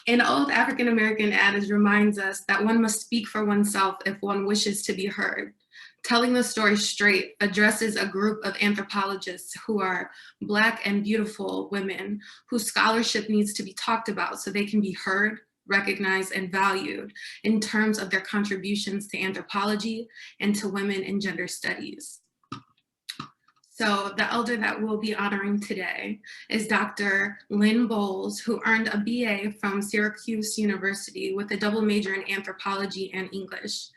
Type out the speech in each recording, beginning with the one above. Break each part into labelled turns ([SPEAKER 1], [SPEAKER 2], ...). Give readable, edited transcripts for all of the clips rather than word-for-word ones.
[SPEAKER 1] An old African-American adage reminds us that one must speak for oneself if one wishes to be heard. Telling the story straight addresses a group of anthropologists who are Black and beautiful women whose scholarship needs to be talked about so they can be heard, recognized, and valued in terms of their contributions to anthropology and to women in gender studies. So the elder that we'll be honoring today is Dr. Lynn Bolles, who earned a BA from Syracuse University with a double major in anthropology and English.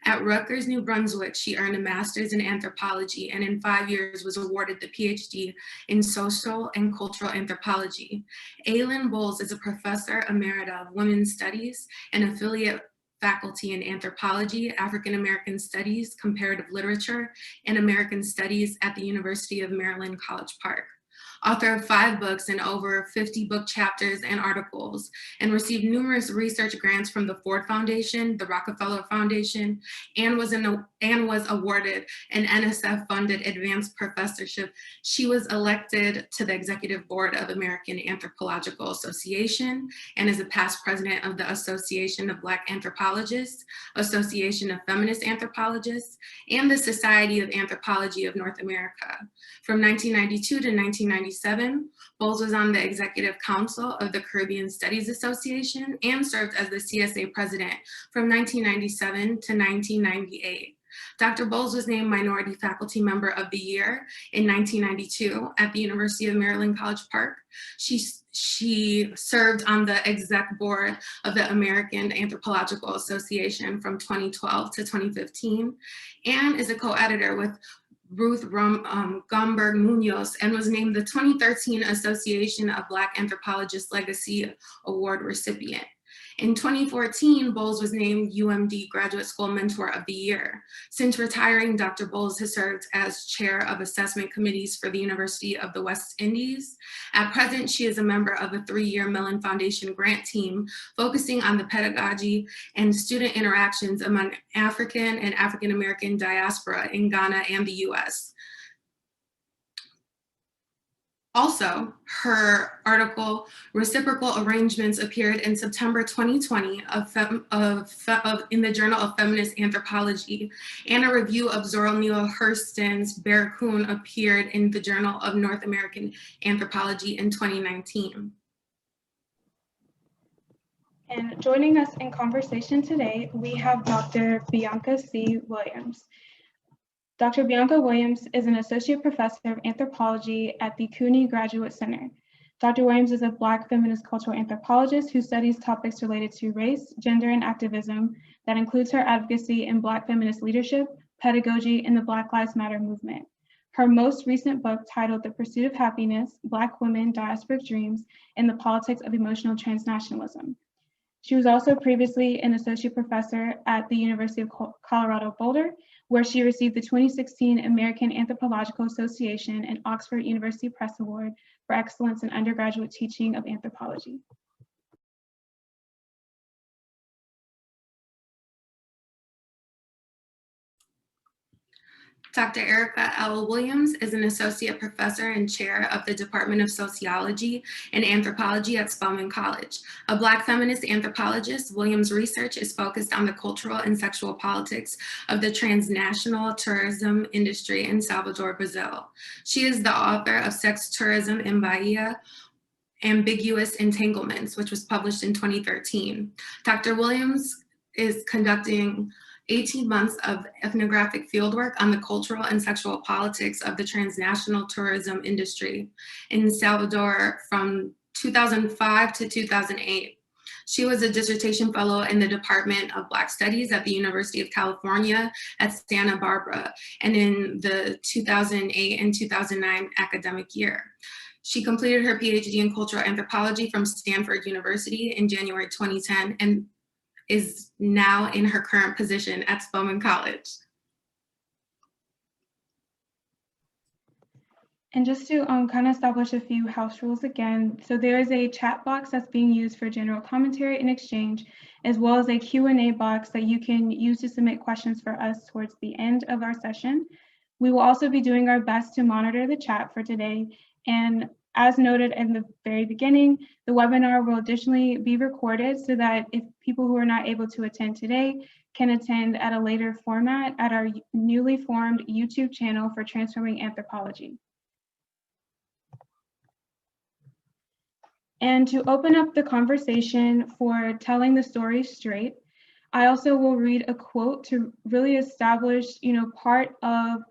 [SPEAKER 1] At Rutgers, New Brunswick, she earned a master's in anthropology and in 5 years was awarded the PhD in social and cultural anthropology. Lynn Bolles is a professor emerita of women's studies and affiliate faculty in anthropology, African American studies, comparative literature, and American studies at the University of Maryland, College Park. Author of 5 books and over 50 book chapters and articles, and received numerous research grants from the Ford Foundation, the Rockefeller Foundation, and was awarded an NSF-funded advanced professorship. She was elected to the executive board of American Anthropological Association and is a past president of the Association of Black Anthropologists, Association of Feminist Anthropologists, and the Society of Anthropology of North America. From 1992 to 1997, Bolles was on the Executive Council of the Caribbean Studies Association and served as the CSA president from 1997 to 1998. Dr. Bolles was named Minority Faculty Member of the Year in 1992 at the University of Maryland, College Park. She served on the exec board of the American Anthropological Association from 2012 to 2015 and is a co-editor with Ruth Gomberg Munoz and was named the 2013 Association of Black Anthropologists Legacy Award recipient. In 2014, Bolles was named UMD Graduate School Mentor of the Year. Since retiring, Dr. Bolles has served as chair of assessment committees for the University of the West Indies. At present, she is a member of a 3-year Mellon Foundation grant team focusing on the pedagogy and student interactions among African and African American diaspora in Ghana and the US. Also, her article, Reciprocal Arrangements, appeared in September 2020 in the Journal of Feminist Anthropology, and a review of Zora Neale Hurston's Barracoon appeared in the Journal of North American Anthropology in 2019.
[SPEAKER 2] And joining us in conversation today, we have Dr. Bianca C. Williams. Dr. Bianca Williams is an associate professor of anthropology at the CUNY Graduate Center. Dr. Williams is a Black feminist cultural anthropologist who studies topics related to race, gender, and activism that includes her advocacy in Black feminist leadership, pedagogy, and the Black Lives Matter movement. Her most recent book, titled The Pursuit of Happiness, Black Women, Diasporic Dreams, and the Politics of Emotional Transnationalism. She was also previously an associate professor at the University of Colorado Boulder, where she received the 2016 American Anthropological Association and Oxford University Press Award for excellence in undergraduate teaching of anthropology.
[SPEAKER 1] Dr. Erica L. Williams is an associate professor and chair of the Department of Sociology and Anthropology at Spelman College. A Black feminist anthropologist, Williams' research is focused on the cultural and sexual politics of the transnational tourism industry in Salvador, Brazil. She is the author of Sex Tourism in Bahia, Ambiguous Entanglements, which was published in 2013. Dr. Williams is conducting 18 months of ethnographic fieldwork on the cultural and sexual politics of the transnational tourism industry in Salvador from 2005 to 2008. She was a dissertation fellow in the Department of Black Studies at the University of California at Santa Barbara, and in the 2008 and 2009 academic year. She completed her PhD in cultural anthropology from Stanford University in January 2010 and is now in her current position at Spelman College.
[SPEAKER 2] And just to kind of establish a few house rules again, so there is a chat box that's being used for general commentary and exchange, as well as a Q&A box that you can use to submit questions for us towards the end of our session. We will also be doing our best to monitor the chat for today, and As noted in the very beginning, the webinar will additionally be recorded so that if people who are not able to attend today can attend at a later format at our newly formed YouTube channel for Transforming Anthropology. And to open up the conversation for telling the story straight, I also will read a quote to really establish, part of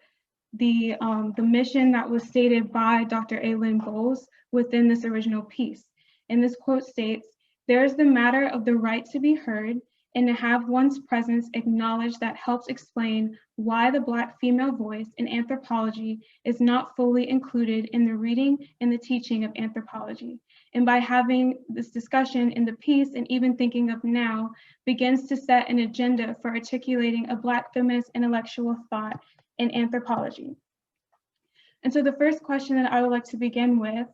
[SPEAKER 2] the mission that was stated by Dr. Lynn Bolles within this original piece. And this quote states, "There is the matter of the right to be heard and to have one's presence acknowledged that helps explain why the Black female voice in anthropology is not fully included in the reading and the teaching of anthropology. And by having this discussion in the piece and even thinking of now, begins to set an agenda for articulating a Black feminist intellectual thought in anthropology." And so the first question that I would like to begin with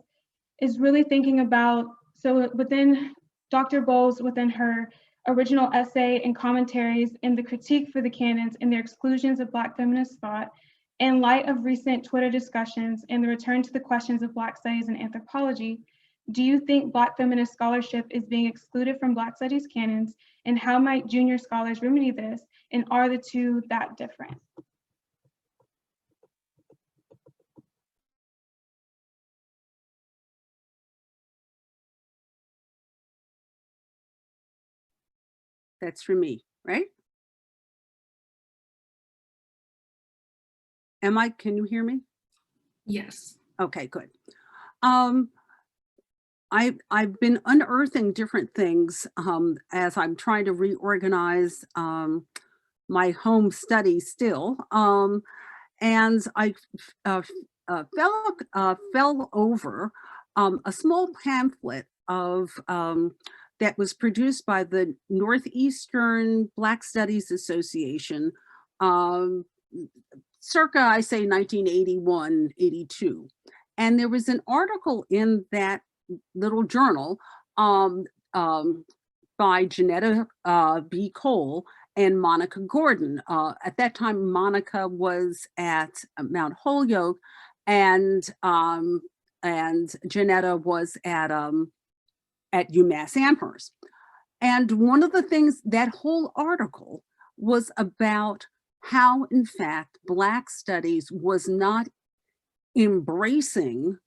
[SPEAKER 2] is really thinking about, so within Dr. Bolles, within her original essay and commentaries in the critique for the canons and their exclusions of Black feminist thought, in light of recent Twitter discussions and the return to the questions of Black studies and anthropology, do you think Black feminist scholarship is being excluded from Black studies canons, and how might junior scholars remedy this, and are the two that different?
[SPEAKER 3] That's for me, right? Can you hear me?
[SPEAKER 1] Yes.
[SPEAKER 3] Okay, good. I've been unearthing different things as I'm trying to reorganize my home study still. And I fell over a small pamphlet of that was produced by the Northeastern Black Studies Association, circa, I say, 1981, 82. And there was an article in that little journal by Janetta B. Cole and Monica Gordon. At that time, Monica was at Mount Holyoke, and Janetta was at UMass Amherst. And one of the things, that whole article was about how, in fact, Black studies was not embracing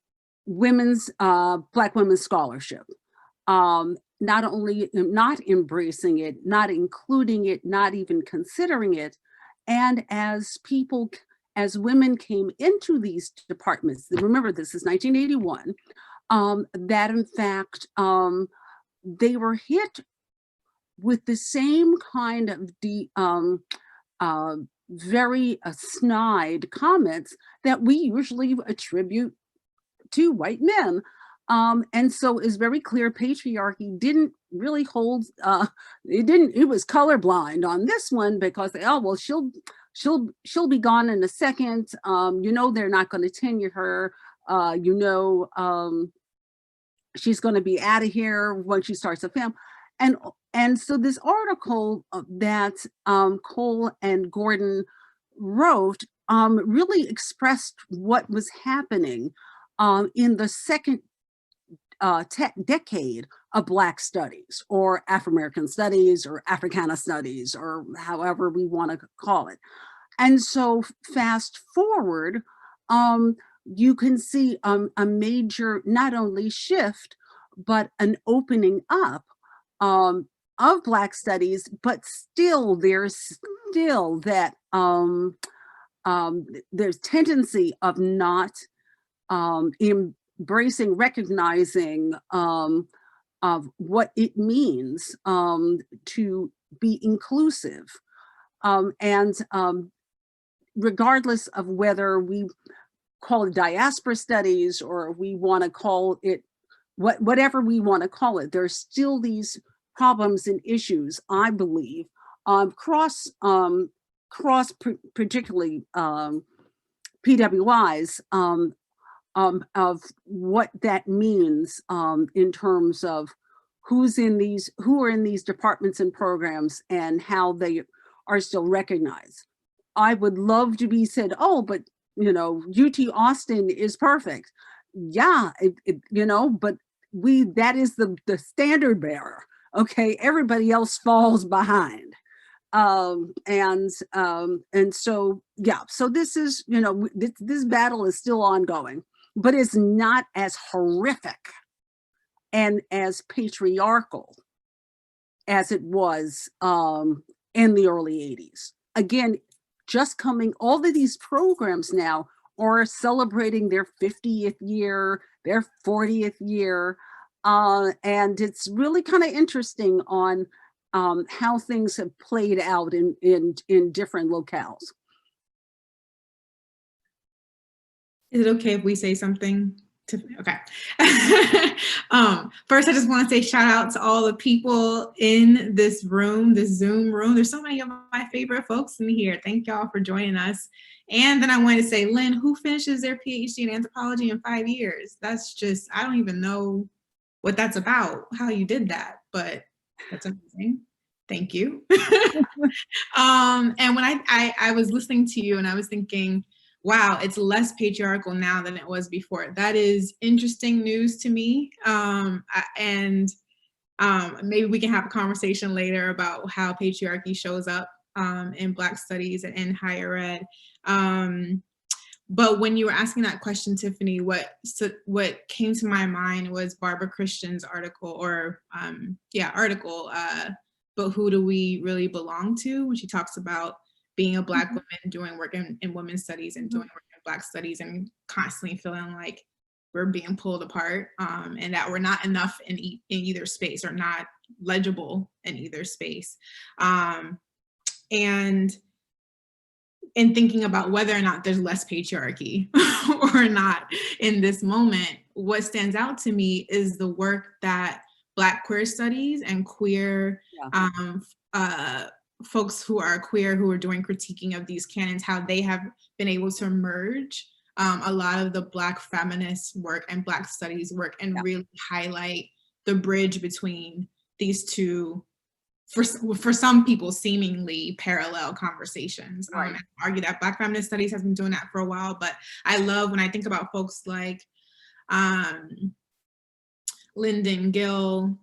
[SPEAKER 3] Black women's scholarship. Not only not embracing it, not including it, not even considering it. And as women came into these departments, remember this is 1981, that in fact, they were hit with the same kind of very snide comments that we usually attribute to white men. And so it's very clear patriarchy didn't really hold, it was colorblind on this one, because oh, well, she'll be gone in a second. They're not going to tenure her. She's going to be out of here when she starts a family. And so this article that Cole and Gordon wrote really expressed what was happening in the second decade of Black studies, or Afro-American studies, or Africana studies, or however we want to call it. And so fast forward, you can see a major, not only shift, but an opening up of Black studies, but still there's still that there's tendency of not embracing, recognizing of what it means to be inclusive. Regardless of whether we call it diaspora studies, or we want to call it whatever we want to call it, there's still these problems and issues, I believe, cross particularly PWIs, of what that means in terms of who are in these departments and programs, and how they are still recognized. I would love to be said, oh, but UT Austin is perfect. yeah, but that is the standard bearer. Okay, everybody else falls behind. And so, yeah, so this is, this battle is still ongoing, but it's not as horrific and as patriarchal as it was in the early 80s. Again, just all of these programs now are celebrating their 50th year, their 40th year. And it's really kind of interesting on how things have played out in different locales.
[SPEAKER 4] Is it okay if we say something? Okay. First, I just want to say shout out to all the people in this room, this Zoom room. There's so many of my favorite folks in here. Thank y'all for joining us. And then I wanted to say, Lynn, who finishes their PhD in anthropology in 5 years? That's just, I don't even know what that's about, how you did that, but that's amazing. Thank you. And when I was listening to you and I was thinking, wow, it's less patriarchal now than it was before. That is interesting news to me. Maybe we can have a conversation later about how patriarchy shows up in Black studies and in higher ed. But when you were asking that question, Tiffany, what came to my mind was Barbara Christian's article, but who do we really belong to? When she talks about being a Black woman doing work in women's studies and doing work in Black studies and constantly feeling like we're being pulled apart and that we're not enough in either space or not legible in either space. And in thinking about whether or not there's less patriarchy or not in this moment, what stands out to me is the work that Black queer studies and queer folks who are queer who are doing critiquing of these canons, how they have been able to merge a lot of the Black feminist work and Black studies work and really highlight the bridge between these two, for some people, seemingly parallel conversations.
[SPEAKER 3] Right.
[SPEAKER 4] I argue that Black feminist studies has been doing that for a while, but I love when I think about folks like Lyndon Gill,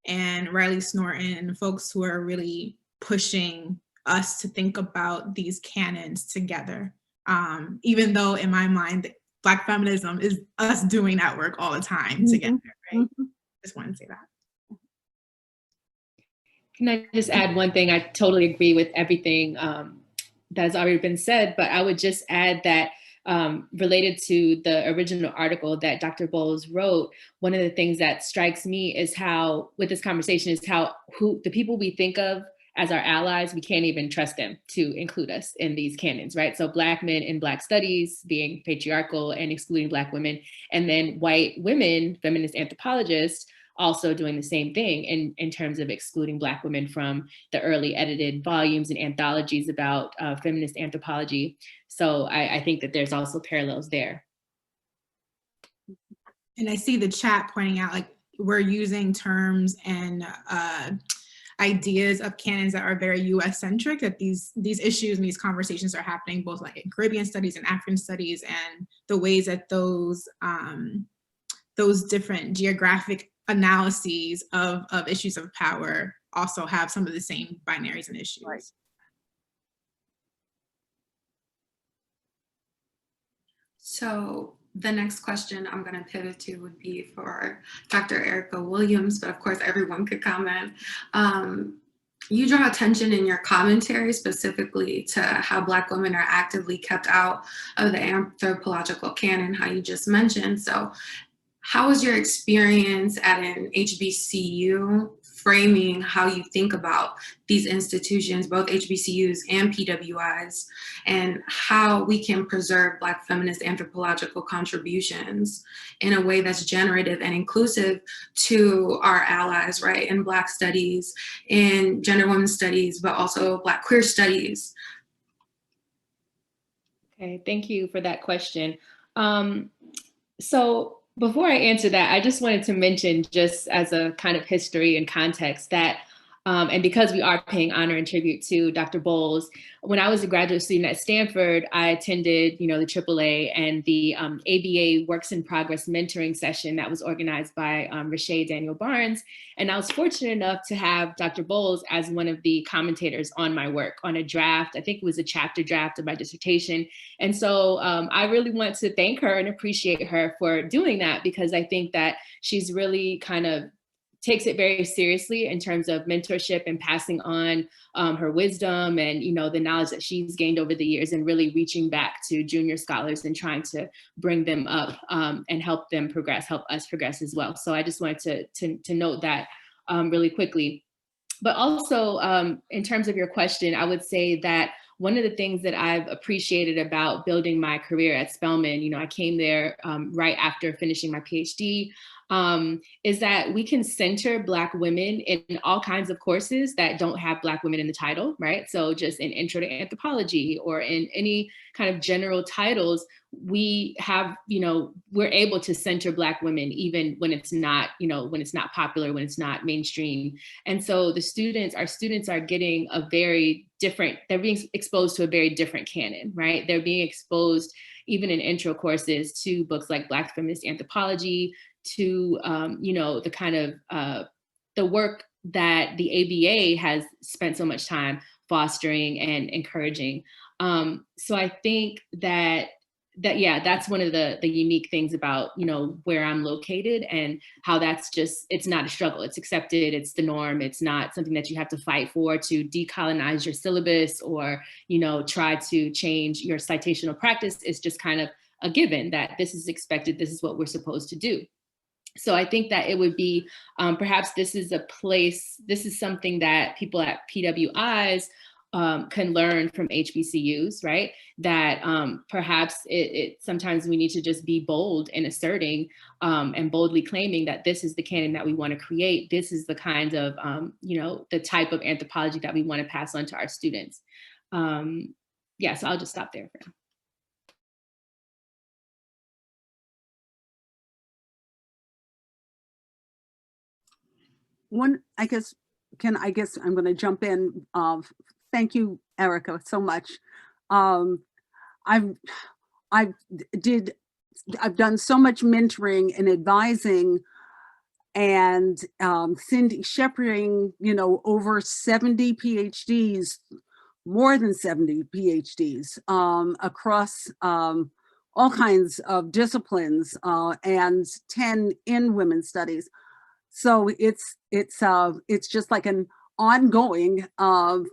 [SPEAKER 4] and Riley Snorton, and folks who are really pushing us to think about these canons together. Even though in my mind, Black feminism is us doing that work all the time together, right? Just wanted to say that.
[SPEAKER 5] Can I just add one thing? I totally agree with everything that has already been said, but I would just add that related to the original article that Dr. Bolles wrote, one of the things that strikes me is how, with this conversation, is how the people we think of as our allies, we can't even trust them to include us in these canons, right? So Black men in Black studies being patriarchal and excluding Black women, and then white women, feminist anthropologists, also doing the same thing in terms of excluding Black women from the early edited volumes and anthologies about feminist anthropology. So I think that there's also parallels there.
[SPEAKER 4] And I see the chat pointing out, like, we're using terms and ideas of canons that are very US centric, that these issues and these conversations are happening both like in Caribbean studies and African studies, and the ways that those different geographic analyses of issues of power also have some of the same binaries and issues. Right.
[SPEAKER 1] So the next question I'm going to pivot to would be for Dr. Erica Williams, but of course everyone could comment. You draw attention in your commentary specifically to how Black women are actively kept out of the anthropological canon, how you just mentioned. So how was your experience at an HBCU framing how you think about these institutions, both HBCUs and PWIs, and how we can preserve Black feminist anthropological contributions in a way that's generative and inclusive to our allies, right? In Black studies, in gender women's studies, but also Black queer studies.
[SPEAKER 5] Okay, thank you for that question. So before I answer that, I just wanted to mention, just as a kind of history and context, that And because we are paying honor and tribute to Dr. Bolles, when I was a graduate student at Stanford, I attended, the AAA and the ABA Works in Progress mentoring session that was organized by Rashay Daniel Barnes. And I was fortunate enough to have Dr. Bolles as one of the commentators on my work, on a draft. I think it was a chapter draft of my dissertation. And so I really want to thank her and appreciate her for doing that, because I think that she's really kind of takes it very seriously in terms of mentorship and passing on her wisdom and, the knowledge that she's gained over the years, and really reaching back to junior scholars and trying to bring them up and help them progress, help us progress as well. So I just wanted to note that really quickly. But also in terms of your question, I would say that one of the things that I've appreciated about building my career at Spelman, I came there right after finishing my PhD, is that we can center Black women in all kinds of courses that don't have Black women in the title, right? So just in Intro to Anthropology or in any kind of general titles, we have, we're able to center Black women even when it's not, when it's not popular, when it's not mainstream. And so our students are getting they're being exposed to a very different canon, right? They're being exposed even in intro courses to books like Black Feminist Anthropology, to, the kind of the work that the ABA has spent so much time fostering and encouraging. So I think that's one of the unique things about, where I'm located, and how it's not a struggle. It's accepted. It's the norm. It's not something that you have to fight for to decolonize your syllabus or, try to change your citational practice. It's just kind of a given that this is expected. This is what we're supposed to do. So I think that it would be, perhaps this is something that people at PWIs can learn from HBCUs, right? That perhaps sometimes we need to just be bold in asserting and boldly claiming that this is the canon that we want to create. This is the kind of, the type of anthropology that we want to pass on to our students. So I'll just stop there for now.
[SPEAKER 3] I guess I'm going to jump in. Thank you, Erica, so much. I've done so much mentoring and advising and shepherding, over 70 PhDs, more than 70 PhDs across all kinds of disciplines, and 10 in women's studies. So it's just like an ongoing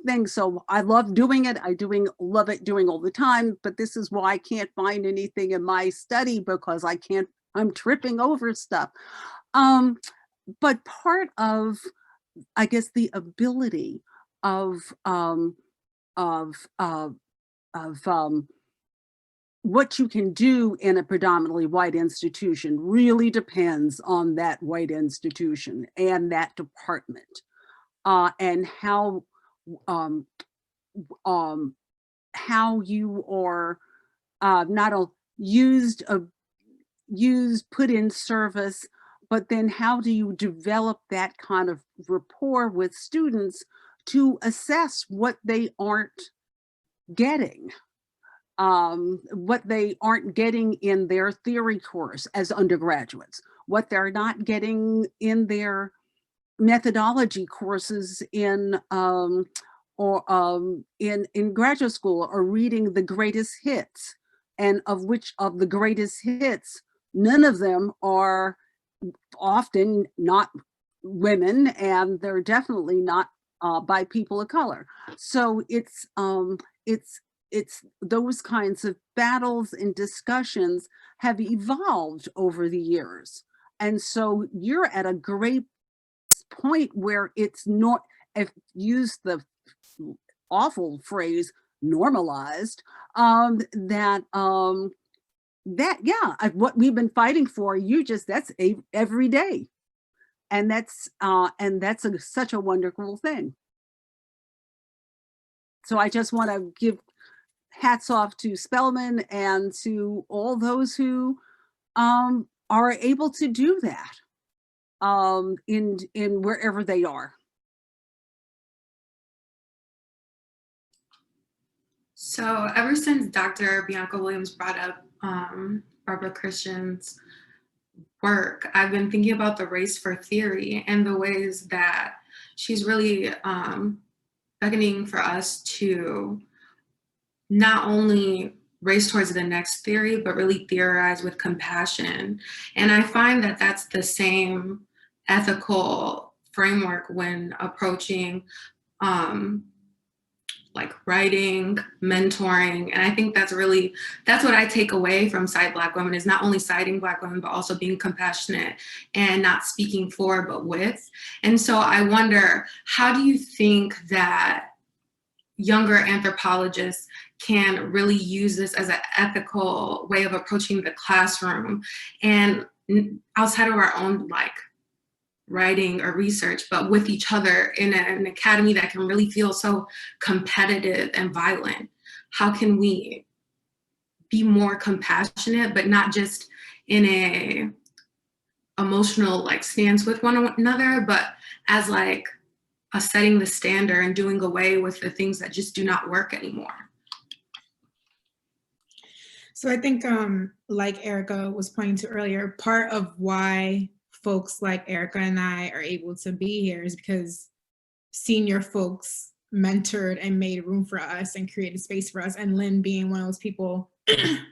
[SPEAKER 3] thing. So I love doing it. Love it doing all the time, but this is why I can't find anything in my study, because I'm tripping over stuff. But part of, I guess, the ability of what you can do in a predominantly white institution really depends on that white institution and that department, and how you are not only used, put in service, but then how do you develop that kind of rapport with students to assess what they aren't getting. What they aren't getting in their theory course as undergraduates, what they're not getting in their methodology courses in graduate school, or reading the greatest hits, and of which of the greatest hits, none of them are often not women, and they're definitely not by people of color. So it's those kinds of battles and discussions have evolved over the years. And so you're at a great point where it's not, if use the awful phrase, normalized, what we've been fighting for, that's every day. And that's such a wonderful thing. So I just want to give hats off to Spelman and to all those who are able to do that in wherever they are.
[SPEAKER 1] So ever since Dr. Bianca Williams brought up Barbara Christian's work, I've been thinking about the race for theory and the ways that she's really beckoning for us to not only race towards the next theory, but really theorize with compassion. And I find that that's the same ethical framework when approaching like writing, mentoring. And I think that's what I take away from Cite Black Women, is not only citing Black women, but also being compassionate and not speaking for, but with. And so I wonder, how do you think that younger anthropologists can really use this as an ethical way of approaching the classroom and outside of our own like writing or research, but with each other in an academy that can really feel so competitive and violent? How can we be more compassionate, but not just in a emotional like stance with one another, but as like a setting the standard and doing away with the things that just do not work anymore?
[SPEAKER 4] So I think, like Erica was pointing to earlier, part of why folks like Erica and I are able to be here is because senior folks mentored and made room for us and created space for us. And Lynn being one of those people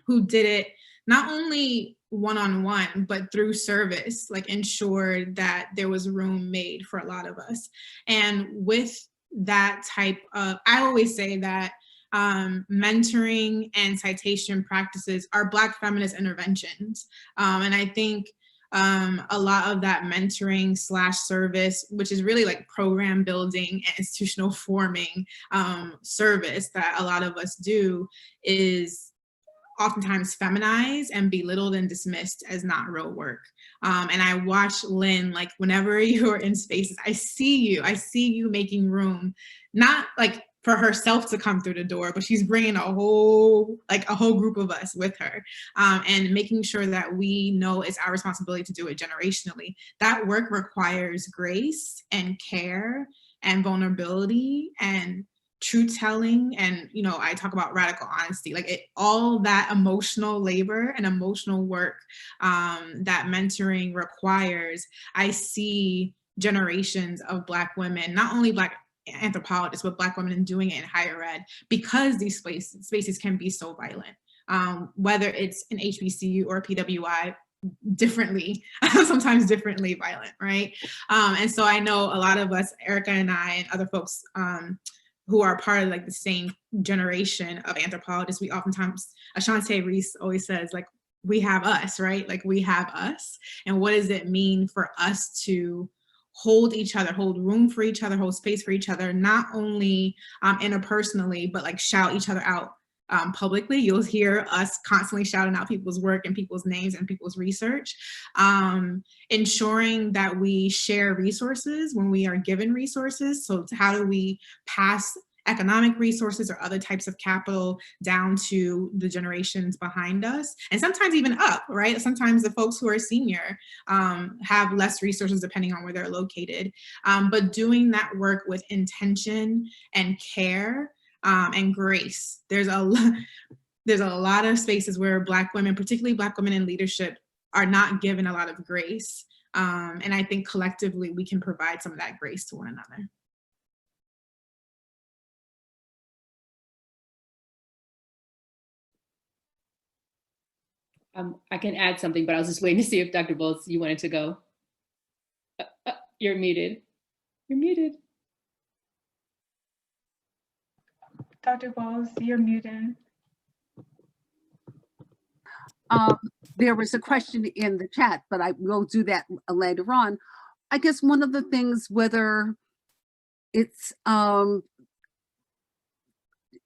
[SPEAKER 4] who did it not only one-on-one, but through service, like ensured that there was room made for a lot of us. And with that type of, I always say that mentoring and citation practices are Black feminist interventions. And I think a lot of that mentoring / service, which is really like program building and institutional forming service that a lot of us do, is oftentimes feminized and belittled and dismissed as not real work. And I watch Lynn, like whenever you're in spaces, I see you making room, not like for herself to come through the door, but she's bringing a whole group of us with her, and making sure that we know it's our responsibility to do it generationally. That work requires grace and care and vulnerability and truth telling. And, you know, I talk about radical honesty, like all that emotional labor and emotional work that mentoring requires. I see generations of Black women, not only Black anthropologists, but Black women doing it in higher ed, because these spaces can be so violent, whether it's an HBCU or PWI, differently, sometimes differently violent, right? And so I know a lot of us, Erica and I and other folks who are part of like the same generation of anthropologists, we oftentimes, Ashante Reese always says, like, we have us, right? Like we have us. And what does it mean for us to hold each other, hold room for each other, hold space for each other, not only interpersonally, but like shout each other out publicly? You'll hear us constantly shouting out people's work and people's names and people's research. Ensuring that we share resources when we are given resources. So how do we pass economic resources or other types of capital down to the generations behind us, and sometimes even up, right? Sometimes the folks who are senior have less resources depending on where they're located, but doing that work with intention and care and grace. There's a lot of spaces where Black women, particularly Black women in leadership, are not given a lot of grace. And I think collectively we can provide some of that grace to one another.
[SPEAKER 5] I can add something, but I was just waiting to see if Dr. Bolles, you wanted to go. You're muted. You're muted.
[SPEAKER 2] Dr. Bolles, you're muted.
[SPEAKER 3] There was a question in the chat, but I will do that later on. I guess one of the things, whether it's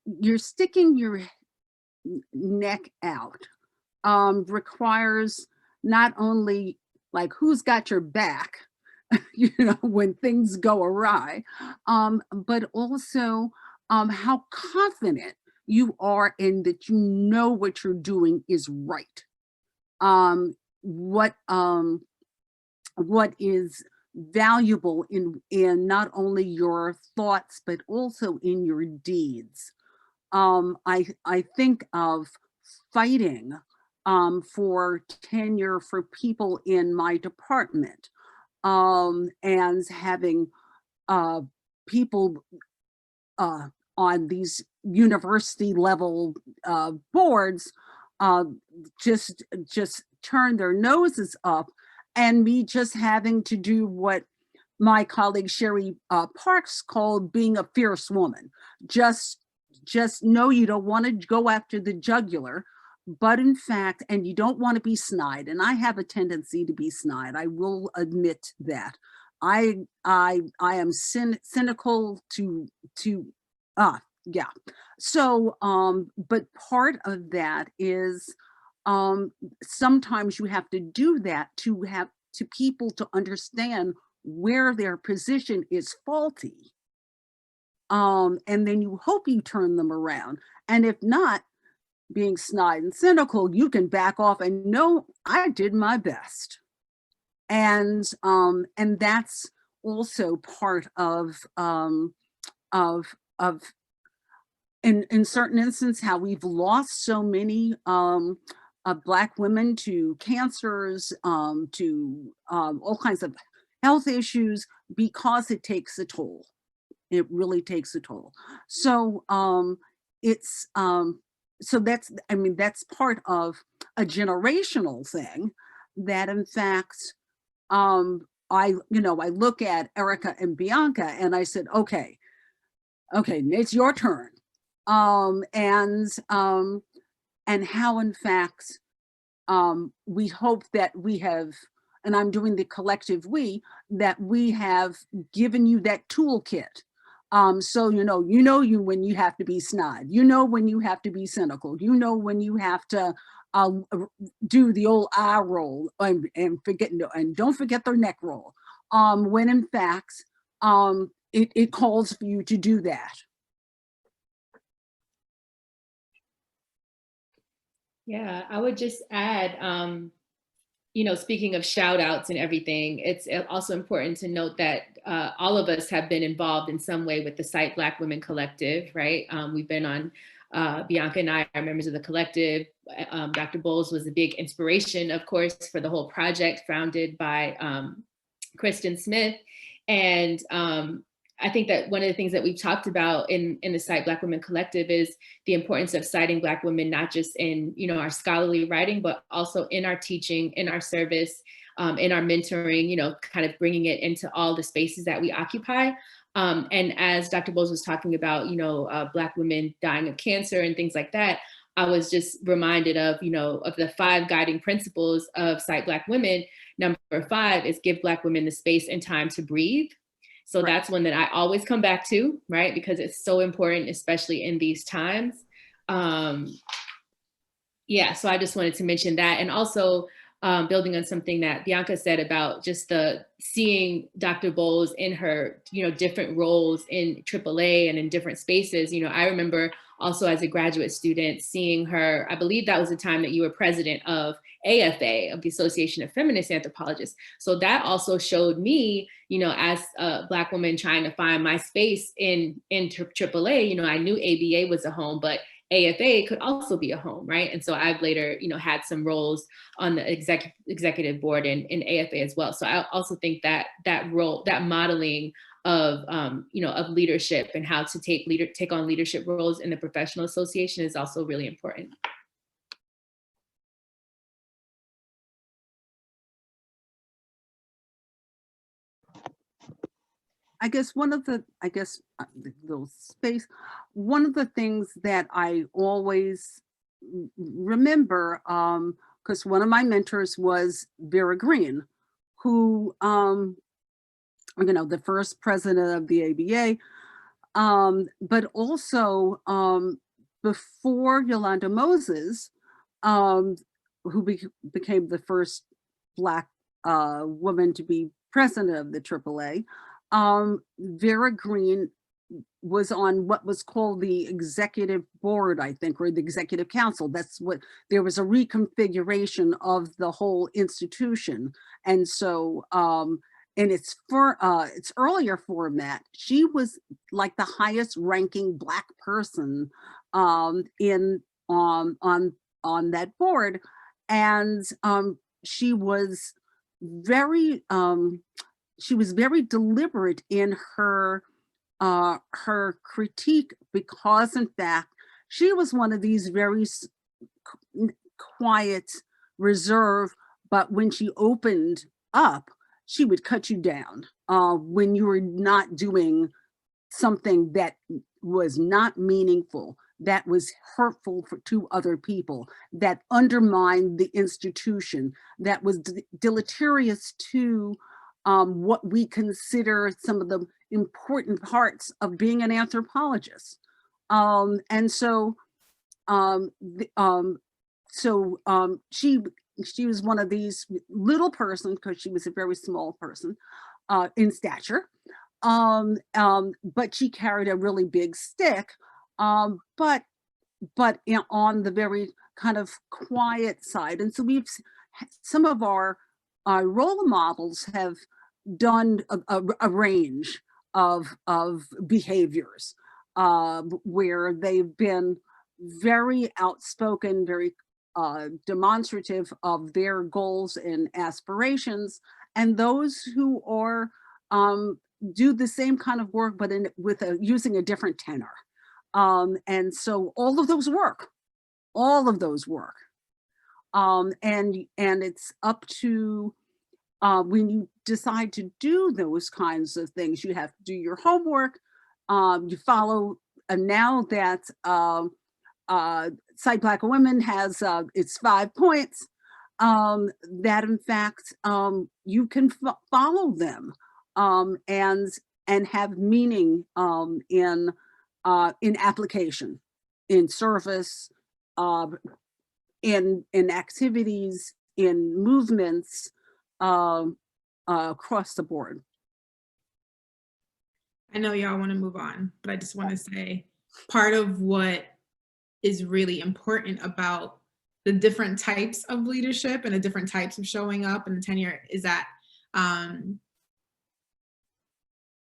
[SPEAKER 3] you're sticking your neck out, requires not only like who's got your back, you know, when things go awry, but also how confident you are in that you know what you're doing is right. What is valuable in not only your thoughts, but also in your deeds. I think of fighting for tenure for people in my department, and having people on these university level boards just turn their noses up, and me just having to do what my colleague Sherry Parks called being a fierce woman. Just know you don't want to go after the jugular, but in fact, and you don't want to be snide. And I have a tendency to be snide. I will admit that. I am cynical to yeah. So but part of that is sometimes you have to do that to people to understand where their position is faulty. And then you hope you turn them around. And if not, being snide and cynical, you can back off and know I did my best. And that's also part of in certain instances how we've lost so many Black women to cancers, to all kinds of health issues, because it takes a toll. It really takes a toll. So so that's, I mean, that's part of a generational thing that in fact, I look at Erica and Bianca and I said, okay, it's your turn. And how in fact, we hope that we have, and I'm doing the collective we, that we have given you that toolkit. So you when you have to be snide, when you have to be cynical, when you have to do the old eye roll and don't forget their neck roll. When in fact, it calls for you to do that.
[SPEAKER 5] Yeah, I would just add, speaking of shout outs and everything, it's also important to note that all of us have been involved in some way with the Cite Black Women Collective, right? We've been on, Bianca and I are members of the collective. Dr. Bolles was a big inspiration, of course, for the whole project founded by Kristen Smith. And I think that one of the things that we've talked about in the Cite Black Women Collective is the importance of citing Black women, not just in our scholarly writing, but also in our teaching, in our service, in our mentoring, kind of bringing it into all the spaces that we occupy. And as Dr. Bolles was talking about, Black women dying of cancer and things like that, I was just reminded of, of the 5 guiding principles of Cite Black Women. Number 5 is give Black women the space and time to breathe. So right. That's one that I always come back to, right? Because it's so important, especially in these times. Yeah, so I just wanted to mention that. And also building on something that Bianca said about just seeing Dr. Bolles in her, different roles in AAA and in different spaces. I remember also as a graduate student seeing her, I believe that was the time that you were president of AFA, of the Association of Feminist Anthropologists. So that also showed me, as a Black woman trying to find my space in AAA, I knew ABA was a home, but AFA could also be a home, right? And so I've later, had some roles on the executive board in AFA as well. So I also think that role, that modeling of, of leadership and how to take on leadership roles in the professional association is also really important.
[SPEAKER 3] I guess one of the things that I always remember, because one of my mentors was Vera Green, who, the first president of the ABA, but also before Yolanda Moses, who became the first Black woman to be president of the AAA. Vera Green was on what was called the executive board, I think, or the executive council. There was a reconfiguration of the whole institution. And so in its earlier format, she was like the highest ranking Black person in on that board, and she was very deliberate in her critique, because in fact she was one of these very quiet, reserved, but when she opened up, she would cut you down when you were not doing something that was not meaningful, that was hurtful to other people, that undermined the institution, that was deleterious to what we consider some of the important parts of being an anthropologist. And so, she was one of these little person, because she was a very small person in stature, but she carried a really big stick, but on the very kind of quiet side. And so some of our role models have done a range of behaviors where they've been very outspoken, very demonstrative of their goals and aspirations, and those who are do the same kind of work, but using a different tenor. And so all of those work, and it's up to when you decide to do those kinds of things, you have to do your homework. You follow, now that Cite Black Women has its 5 points, that in fact you can follow them and have meaning in application, in service, in activities, in movements across the board.
[SPEAKER 4] I know y'all want to move on, but I just want to say part of what is really important about the different types of leadership and the different types of showing up and the tenure is that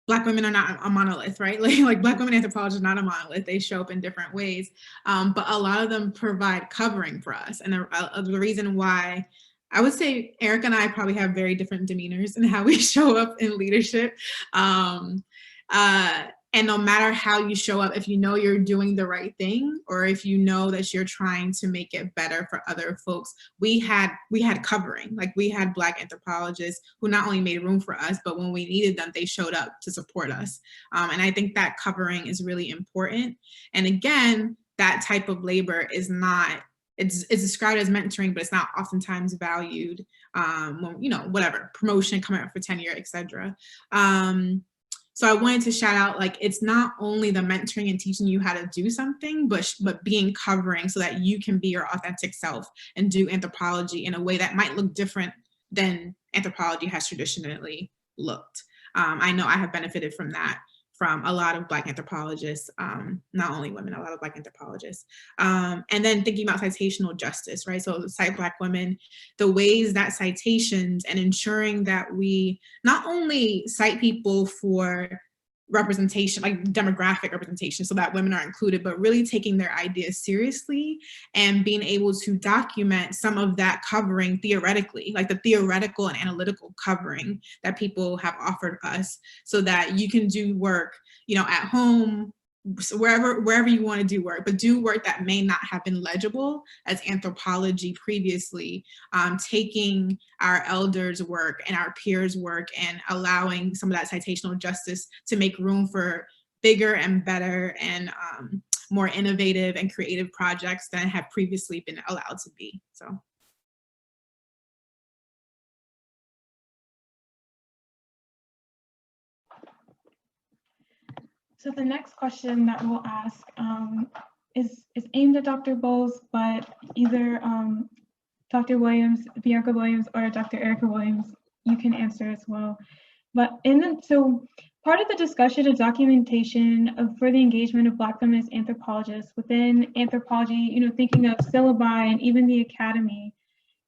[SPEAKER 4] Black women are not a monolith, right? Like Black women anthropologists are not a monolith. They show up in different ways, but a lot of them provide covering for us. And the reason why I would say Eric and I probably have very different demeanors in how we show up in leadership. And no matter how you show up, if you know you're doing the right thing, or if you know that you're trying to make it better for other folks, we had covering. Like, we had Black anthropologists who not only made room for us, but when we needed them, they showed up to support us. And I think that covering is really important. And again, that type of labor is not, it's described as mentoring, but it's not oftentimes valued. Whatever, promotion, coming up for tenure, etc. So I wanted to shout out, like, it's not only the mentoring and teaching you how to do something, but being covering so that you can be your authentic self and do anthropology in a way that might look different than anthropology has traditionally looked. I know I have benefited from that, from a lot of Black anthropologists, not only women, a lot of Black anthropologists. And then thinking about citational justice, right? So Cite Black Women, the ways that citations and ensuring that we not only cite people for representation, like demographic representation, so that women are included, but really taking their ideas seriously and being able to document some of that covering theoretically, like the theoretical and analytical covering that people have offered us, so that you can do work, at home, wherever you want to do work, but do work that may not have been legible as anthropology previously, taking our elders' work and our peers' work and allowing some of that citational justice to make room for bigger and better and more innovative and creative projects than have previously been allowed to be.
[SPEAKER 2] So the next question that we'll ask is aimed at Dr. Bolles, but either Dr. Williams, Bianca Williams, or Dr. Erica Williams, you can answer as well. But so part of the discussion and documentation for the engagement of Black feminist anthropologists within anthropology, thinking of syllabi and even the academy,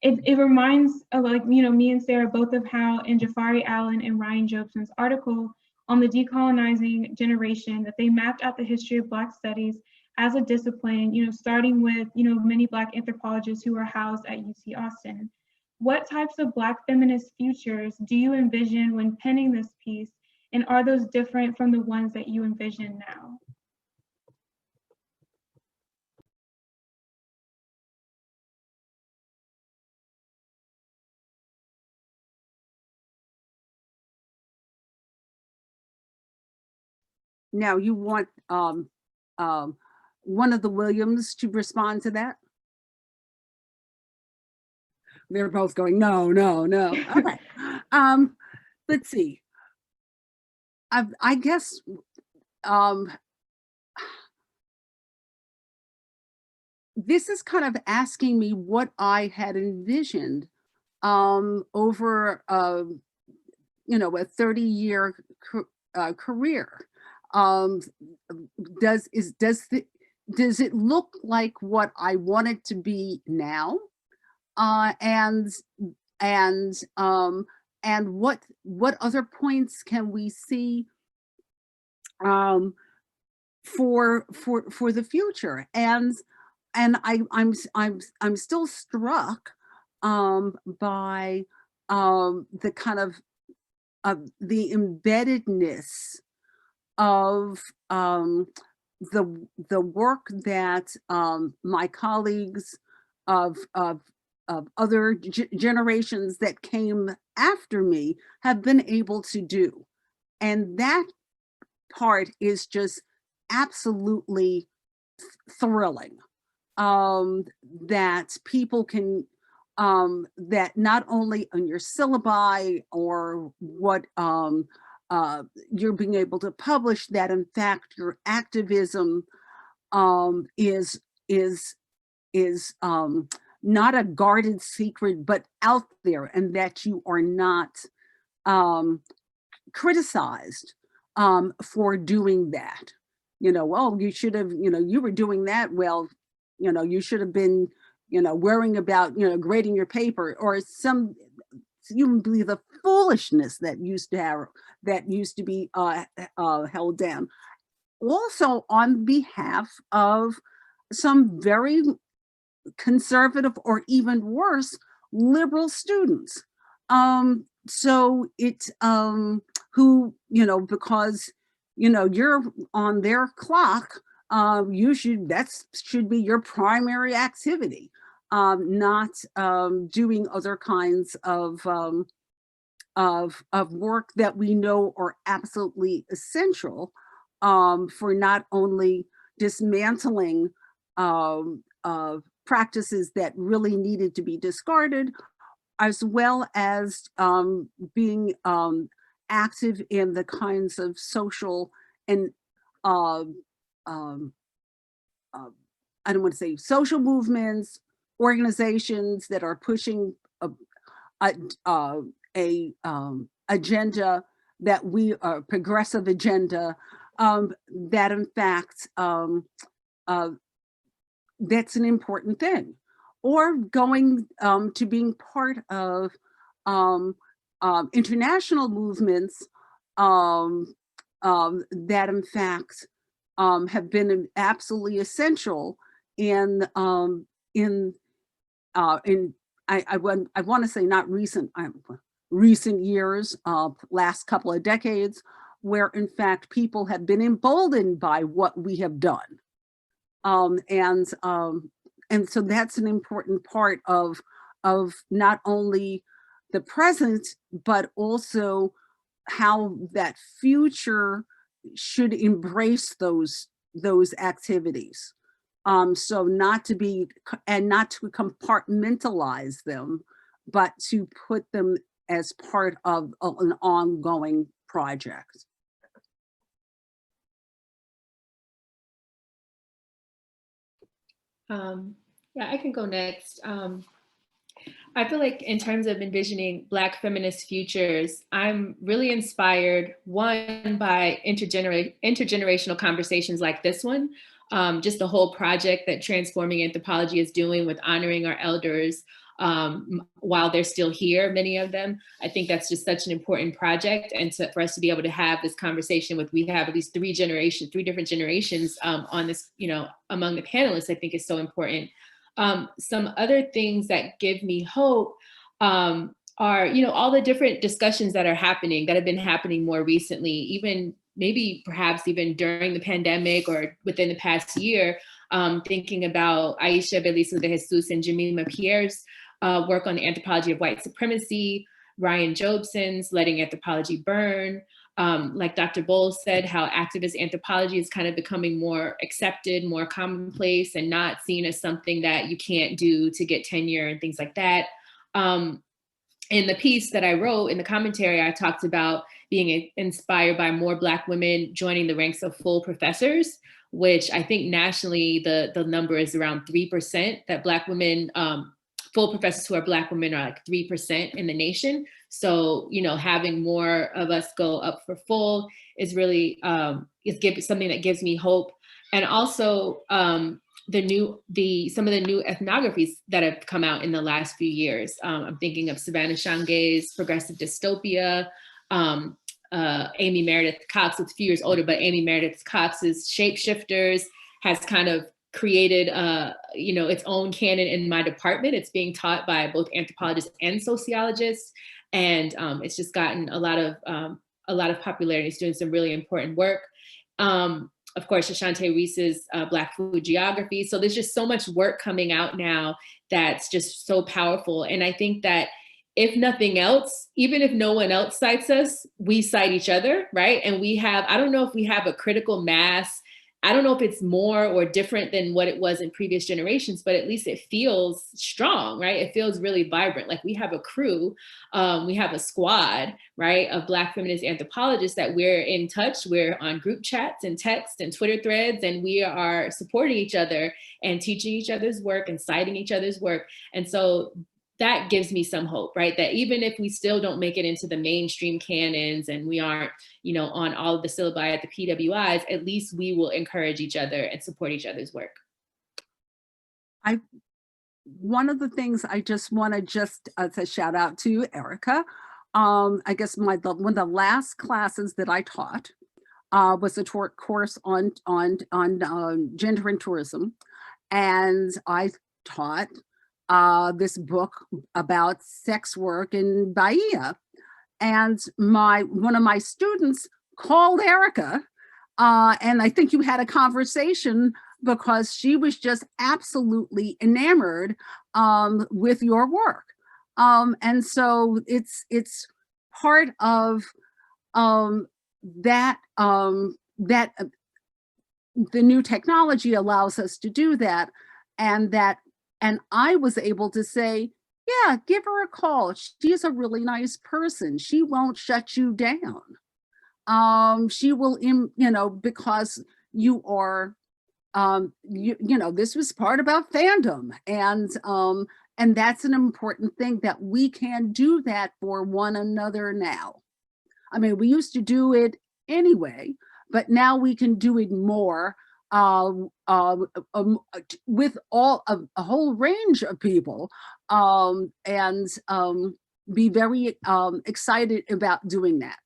[SPEAKER 2] it reminds, like, me and Sarah both of how in Jafari Allen and Ryan Jobson's article on the decolonizing generation, that they mapped out the history of Black studies as a discipline, starting with, many Black anthropologists who are housed at UT Austin. What types of Black feminist futures do you envision when penning this piece, and are those different from the ones that you envision now?
[SPEAKER 3] Now you want one of the Williams to respond to that? They're both going, no, no, no. Okay. Let's see. I guess this is kind of asking me what I had envisioned over a 30-year career. Does it look like what I want it to be now? And what other points can we see for the future? And I'm still struck by the kind of the embeddedness of the work that my colleagues of other generations that came after me have been able to do. And that part is just absolutely thrilling, that people can, that not only on your syllabi or what you're being able to publish, that in fact your activism is not a guarded secret, but out there, and that you are not criticized for doing that. Well, you should have, you were doing that. Well, you should have been, worrying about, grading your paper, or you can believe the foolishness that used to be held down. Also on behalf of some very conservative, or even worse, liberal students. So it's who, because you're on their clock, that should be your primary activity, not doing other kinds of work that we know are absolutely essential for not only dismantling practices that really needed to be discarded, as well as being active in the kinds of social and I don't want to say social movements, organizations that are pushing a agenda that we are progressive agenda, that in fact that's an important thing. Or going to being part of international movements that in fact have been absolutely essential in I want to say not recent years, last couple of decades, where in fact people have been emboldened by what we have done. And so that's an important part of not only the present, but also how that future should embrace those activities. So not to compartmentalize them, but to put them as part of an ongoing project.
[SPEAKER 5] Yeah, I can go next. I feel like in terms of envisioning Black feminist futures, I'm really inspired, one, by intergenerational conversations like this one, just the whole project that Transforming Anthropology is doing with honoring our elders, while they're still here, many of them. I think that's just such an important project. And for us to be able to have this conversation we have at least three different generations on this, among the panelists, I think is so important. Some other things that give me hope are, all the different discussions that have been happening more recently, even maybe perhaps even during the pandemic or within the past year, thinking about Aisha Beliso de Jesus and Jemima Pierre's work on the anthropology of white supremacy, Ryan Jobson's Letting Anthropology Burn. Like Dr. Bolles said, how activist anthropology is kind of becoming more accepted, more commonplace, and not seen as something that you can't do to get tenure and things like that. In the piece that I wrote, in the commentary, I talked about being inspired by more Black women joining the ranks of full professors, which I think nationally the number is around 3%, that Black women, full professors who are Black women are like 3% in the nation. So, having more of us go up for full is really something that gives me hope. And also some of the new ethnographies that have come out in the last few years. I'm thinking of Savannah Shange's Progressive Dystopia, Amy Meredith Cox, it's a few years older, but Amy Meredith Cox's Shapeshifters has kind of created its own canon in my department. It's being taught by both anthropologists and sociologists, and it's just gotten a lot of popularity. It's doing some really important work. Of course, Shashante Reese's Black Food Geography. So there's just so much work coming out now that's just so powerful. And I think that if nothing else, even if no one else cites us, we cite each other, right? And I don't know if we have a critical mass. I don't know if it's more or different than what it was in previous generations, but at least it feels strong, right? It feels really vibrant. Like we have a crew, we have a squad, right, of Black feminist anthropologists that we're in touch. We're on group chats and text and Twitter threads, and we are supporting each other and teaching each other's work and citing each other's work. And so that gives me some hope, right? That even if we still don't make it into the mainstream canons and we aren't, on all of the syllabi at the PWIs, at least we will encourage each other and support each other's work.
[SPEAKER 3] One of the things I just want to shout out to Erica. I guess one of the last classes that I taught was a course on gender and tourism, and I taught this book about sex work in Bahia. And one of my students called Erica, and I think you had a conversation because she was just absolutely enamored with your work. And so it's part of that the new technology allows us to do that, and I was able to say, yeah, give her a call. She's a really nice person. She won't shut you down. She will, because you are, this was part about fandom, and that's an important thing, that we can do that for one another now. I mean, we used to do it anyway, but now we can do it more. With a whole range of people, and be very excited about doing that.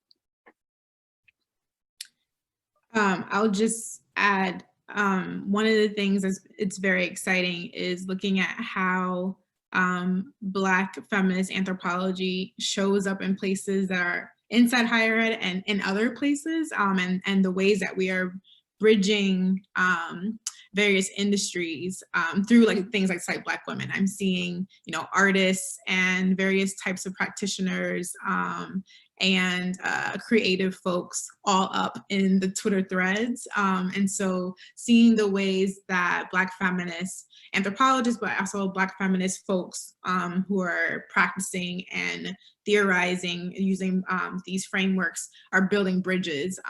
[SPEAKER 4] I'll just add, one of the things it's very exciting is looking at how Black feminist anthropology shows up in places that are inside higher ed and in other places, and the ways that we are bridging various industries through things like Cite Black Women. I'm seeing, artists and various types of practitioners and creative folks all up in the Twitter threads. And so seeing the ways that Black feminist anthropologists, but also Black feminist folks who are practicing and theorizing using these frameworks are building bridges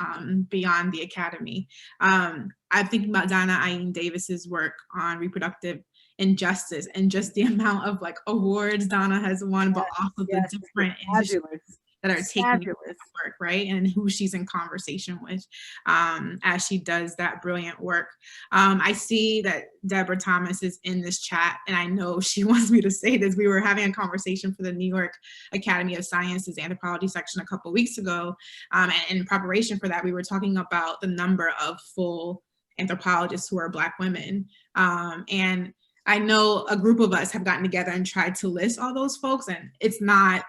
[SPEAKER 4] beyond the academy. I think about Donna Ayin Davis's work on reproductive injustice and just the amount of awards Donna has won, but also the different industries that are taking
[SPEAKER 3] Fabulous.
[SPEAKER 4] that work, right? And who she's in conversation with as she does that brilliant work. I see that Deborah Thomas is in this chat, and I know she wants me to say this. We were having a conversation for the New York Academy of Sciences anthropology section a couple of weeks ago, and in preparation for that, we were talking about the number of full anthropologists who are Black women. And I know a group of us have gotten together and tried to list all those folks, and it's not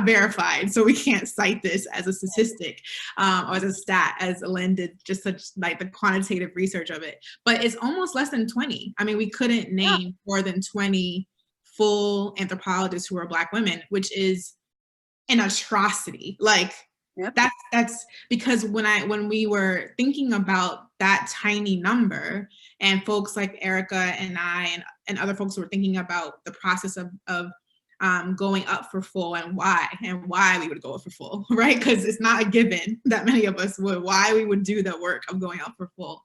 [SPEAKER 4] verified, so we can't cite this as a statistic or as a stat, as Lynn did just such like the quantitative research of it. But it's almost less than 20. I mean, we couldn't name more than 20 full anthropologists who are Black women, which is an atrocity. Like, that's because when we were thinking about that tiny number, and folks like Erica and I and other folks who were thinking about the process of going up for full and why we would go up for full, right? Because it's not a given that many of us would, why we would do the work of going up for full.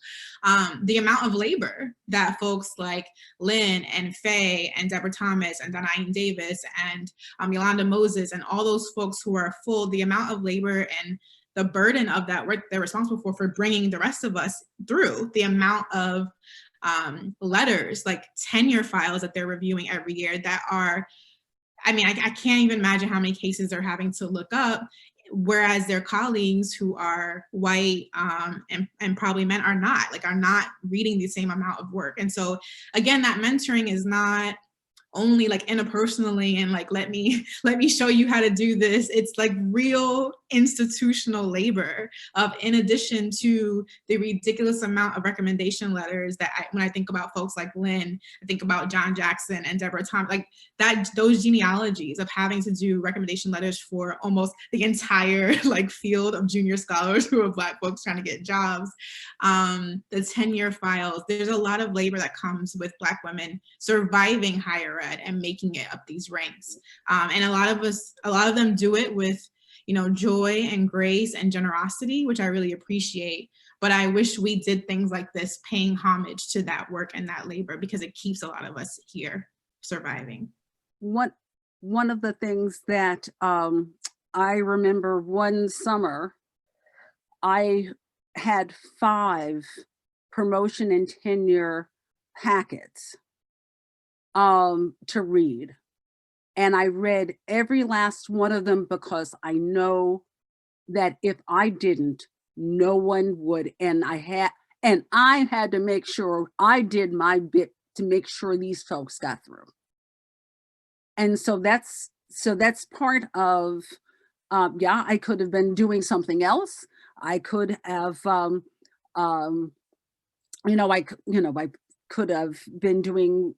[SPEAKER 4] The amount of labor that folks like Lynn and Faye and Deborah Thomas and Donine Davis and Yolanda Moses and all those folks who are full, the amount of labor and the burden of that work they're responsible for bringing the rest of us through, the amount of letters, like tenure files that they're reviewing every year that are, I mean, I can't even imagine how many cases they're having to look up, whereas their colleagues who are white and probably men are not reading the same amount of work. And so again, that mentoring is not only like interpersonally and like, let me show you how to do this. It's like real institutional labor of, in addition to the ridiculous amount of recommendation letters that when I think about folks like Lynn, I think about John Jackson and Deborah Thomas, like that, those genealogies of having to do recommendation letters for almost the entire like field of junior scholars who are Black folks trying to get jobs, the tenure files, there's a lot of labor that comes with Black women surviving higher ed and making it up these ranks. And a lot of them do it with, you know, joy and grace and generosity, which I really appreciate. But I wish we did things like this, paying homage to that work and that labor, because it keeps a lot of us here surviving.
[SPEAKER 3] One of the things that I remember one summer, I had 5 promotion and tenure packets to read. And I read every last one of them because I know that if I didn't, no one would. And I had to make sure I did my bit to make sure these folks got through. And so that's part of, I could have been doing something else. I could have, I could have been doing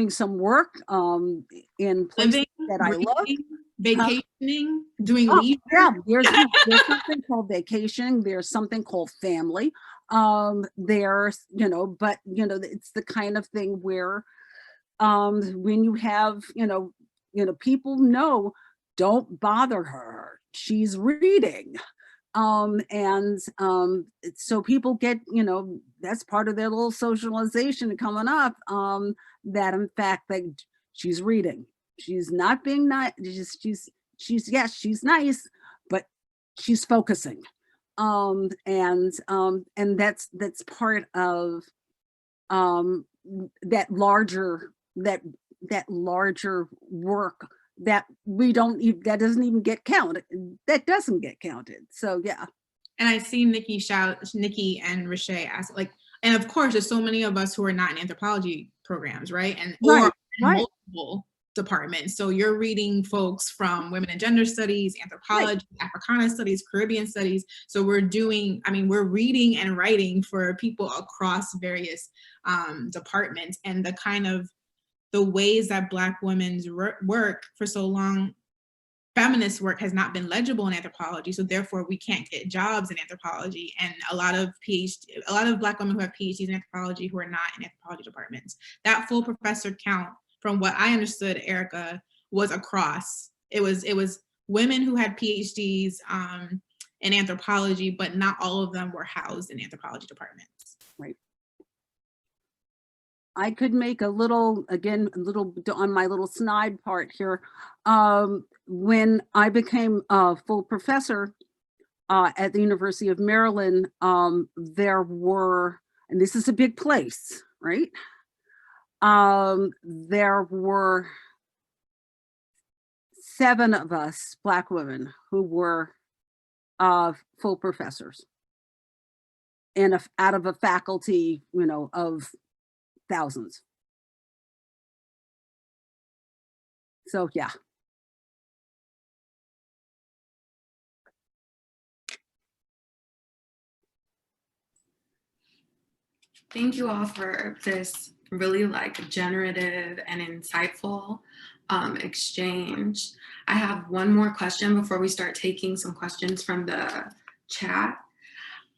[SPEAKER 3] some work in places that I love.
[SPEAKER 4] Vacationing, doing leisure.
[SPEAKER 3] Yeah, there's something called vacation. There's something called family. There's, but it's the kind of thing where when you have, people know, don't bother her, she's reading. So people get, that's part of their little socialization coming up, that in fact that she's reading. She's not being nice. She's nice, but she's focusing. And that's part of that larger work that that doesn't even get counted. That doesn't get counted. So yeah.
[SPEAKER 4] And I see Nikki and Rashay ask, like, and of course there's so many of us who are not in anthropology programs, right? And or multiple departments. So you're reading folks from women and gender studies, anthropology, Africana studies, Caribbean studies. So we're reading and writing for people across various departments, and the ways that Black women's work for so long, feminist work, has not been legible in anthropology. So therefore we can't get jobs in anthropology. And a lot of Black women who have PhDs in anthropology who are not in anthropology departments. That full professor count, from what I understood, Erica, was across. It was women who had PhDs in anthropology, but not all of them were housed in anthropology departments.
[SPEAKER 3] Right. I could make a little, again, a little on my little snide part here. When I became a full professor at the University of Maryland, there were, and this is a big place, right? There were 7 of us Black women who were full professors, and out of a faculty, of thousands. So yeah.
[SPEAKER 1] Thank you all for this really generative and insightful exchange. I have one more question before we start taking some questions from the chat.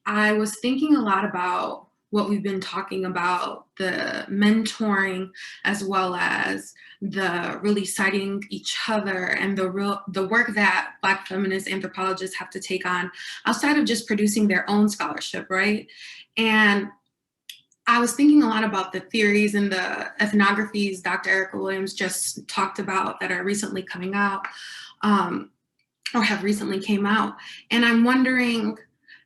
[SPEAKER 1] I was thinking a lot about what we've been talking about, the mentoring, as well as the really citing each other and the work that Black feminist anthropologists have to take on outside of just producing their own scholarship, right? And I was thinking a lot about the theories and the ethnographies Dr. Erica Williams just talked about that are recently coming out, or have recently came out. And I'm wondering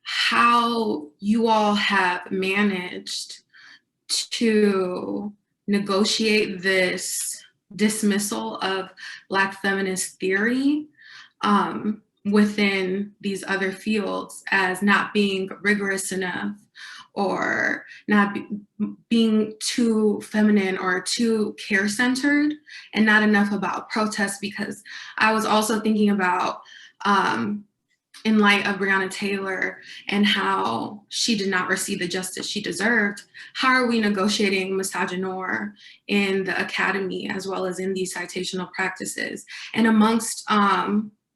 [SPEAKER 1] how you all have managed to negotiate this dismissal of Black feminist theory within these other fields as not being rigorous enough, or not being too feminine or too care-centered, and not enough about protest. Because I was also thinking about, in light of Breonna Taylor and how she did not receive the justice she deserved, how are we negotiating misogynoir in the academy as well as in these citational practices and amongst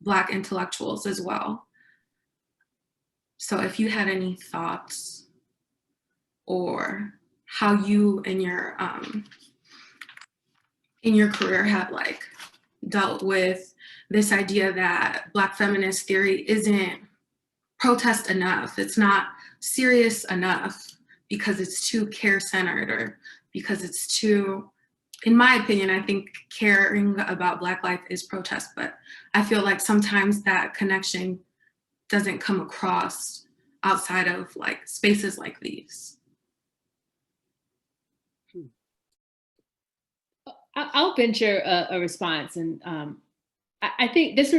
[SPEAKER 1] Black intellectuals as well? So if you had any thoughts, or how you in your career have dealt with this idea that Black feminist theory isn't protest enough, it's not serious enough because it's too care-centered, or because it's too, in my opinion, I think caring about Black life is protest, but I feel like sometimes that connection doesn't come across outside of spaces like these.
[SPEAKER 5] I'll venture a response, and I think this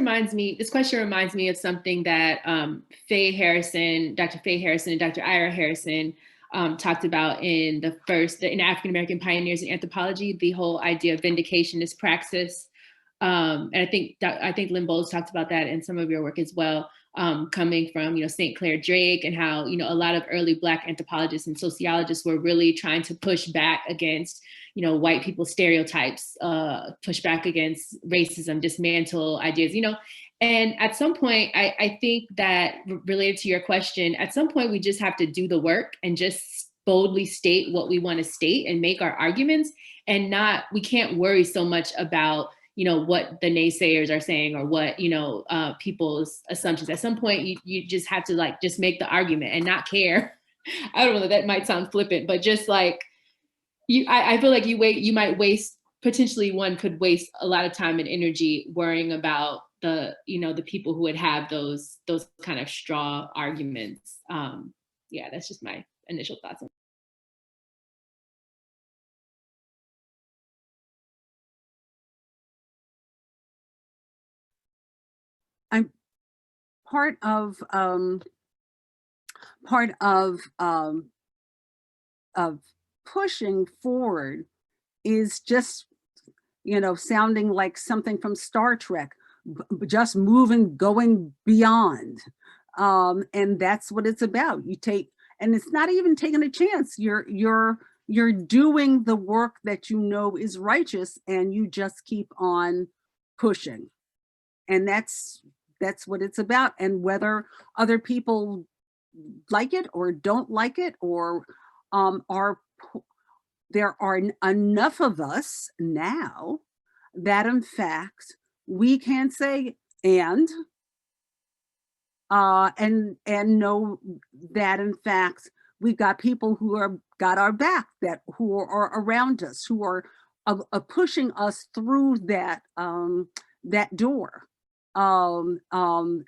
[SPEAKER 5] question reminds me of something that Dr. Faye Harrison, and Dr. Ira Harrison talked about in African American Pioneers in Anthropology, the whole idea of vindication as praxis. And I think Lynn Bolles talked about that in some of your work as well, coming from St. Clair Drake, and how a lot of early Black anthropologists and sociologists were really trying to push back against white people's stereotypes, push back against racism, dismantle ideas, and at some point, I think that, related to your question, at some point we just have to do the work and just boldly state what we want to state and make our arguments, and we can't worry so much about what the naysayers are saying, or what people's assumptions. At some point you just have to just make the argument and not care. I don't know, that might sound flippant, but just I feel like potentially one could waste a lot of time and energy worrying about the people who would have those kind of straw arguments. Yeah, that's just my initial thoughts.
[SPEAKER 3] I'm part of pushing forward is just sounding like something from Star Trek, just going beyond, and that's what it's about. And it's not even taking a chance. You're doing the work that is righteous, and you just keep on pushing, and that's what it's about. And whether other people like it or don't like it, or there are enough of us now that in fact we can say and know that in fact We've got people who are got our back, who are around us, who are pushing us through that that door. And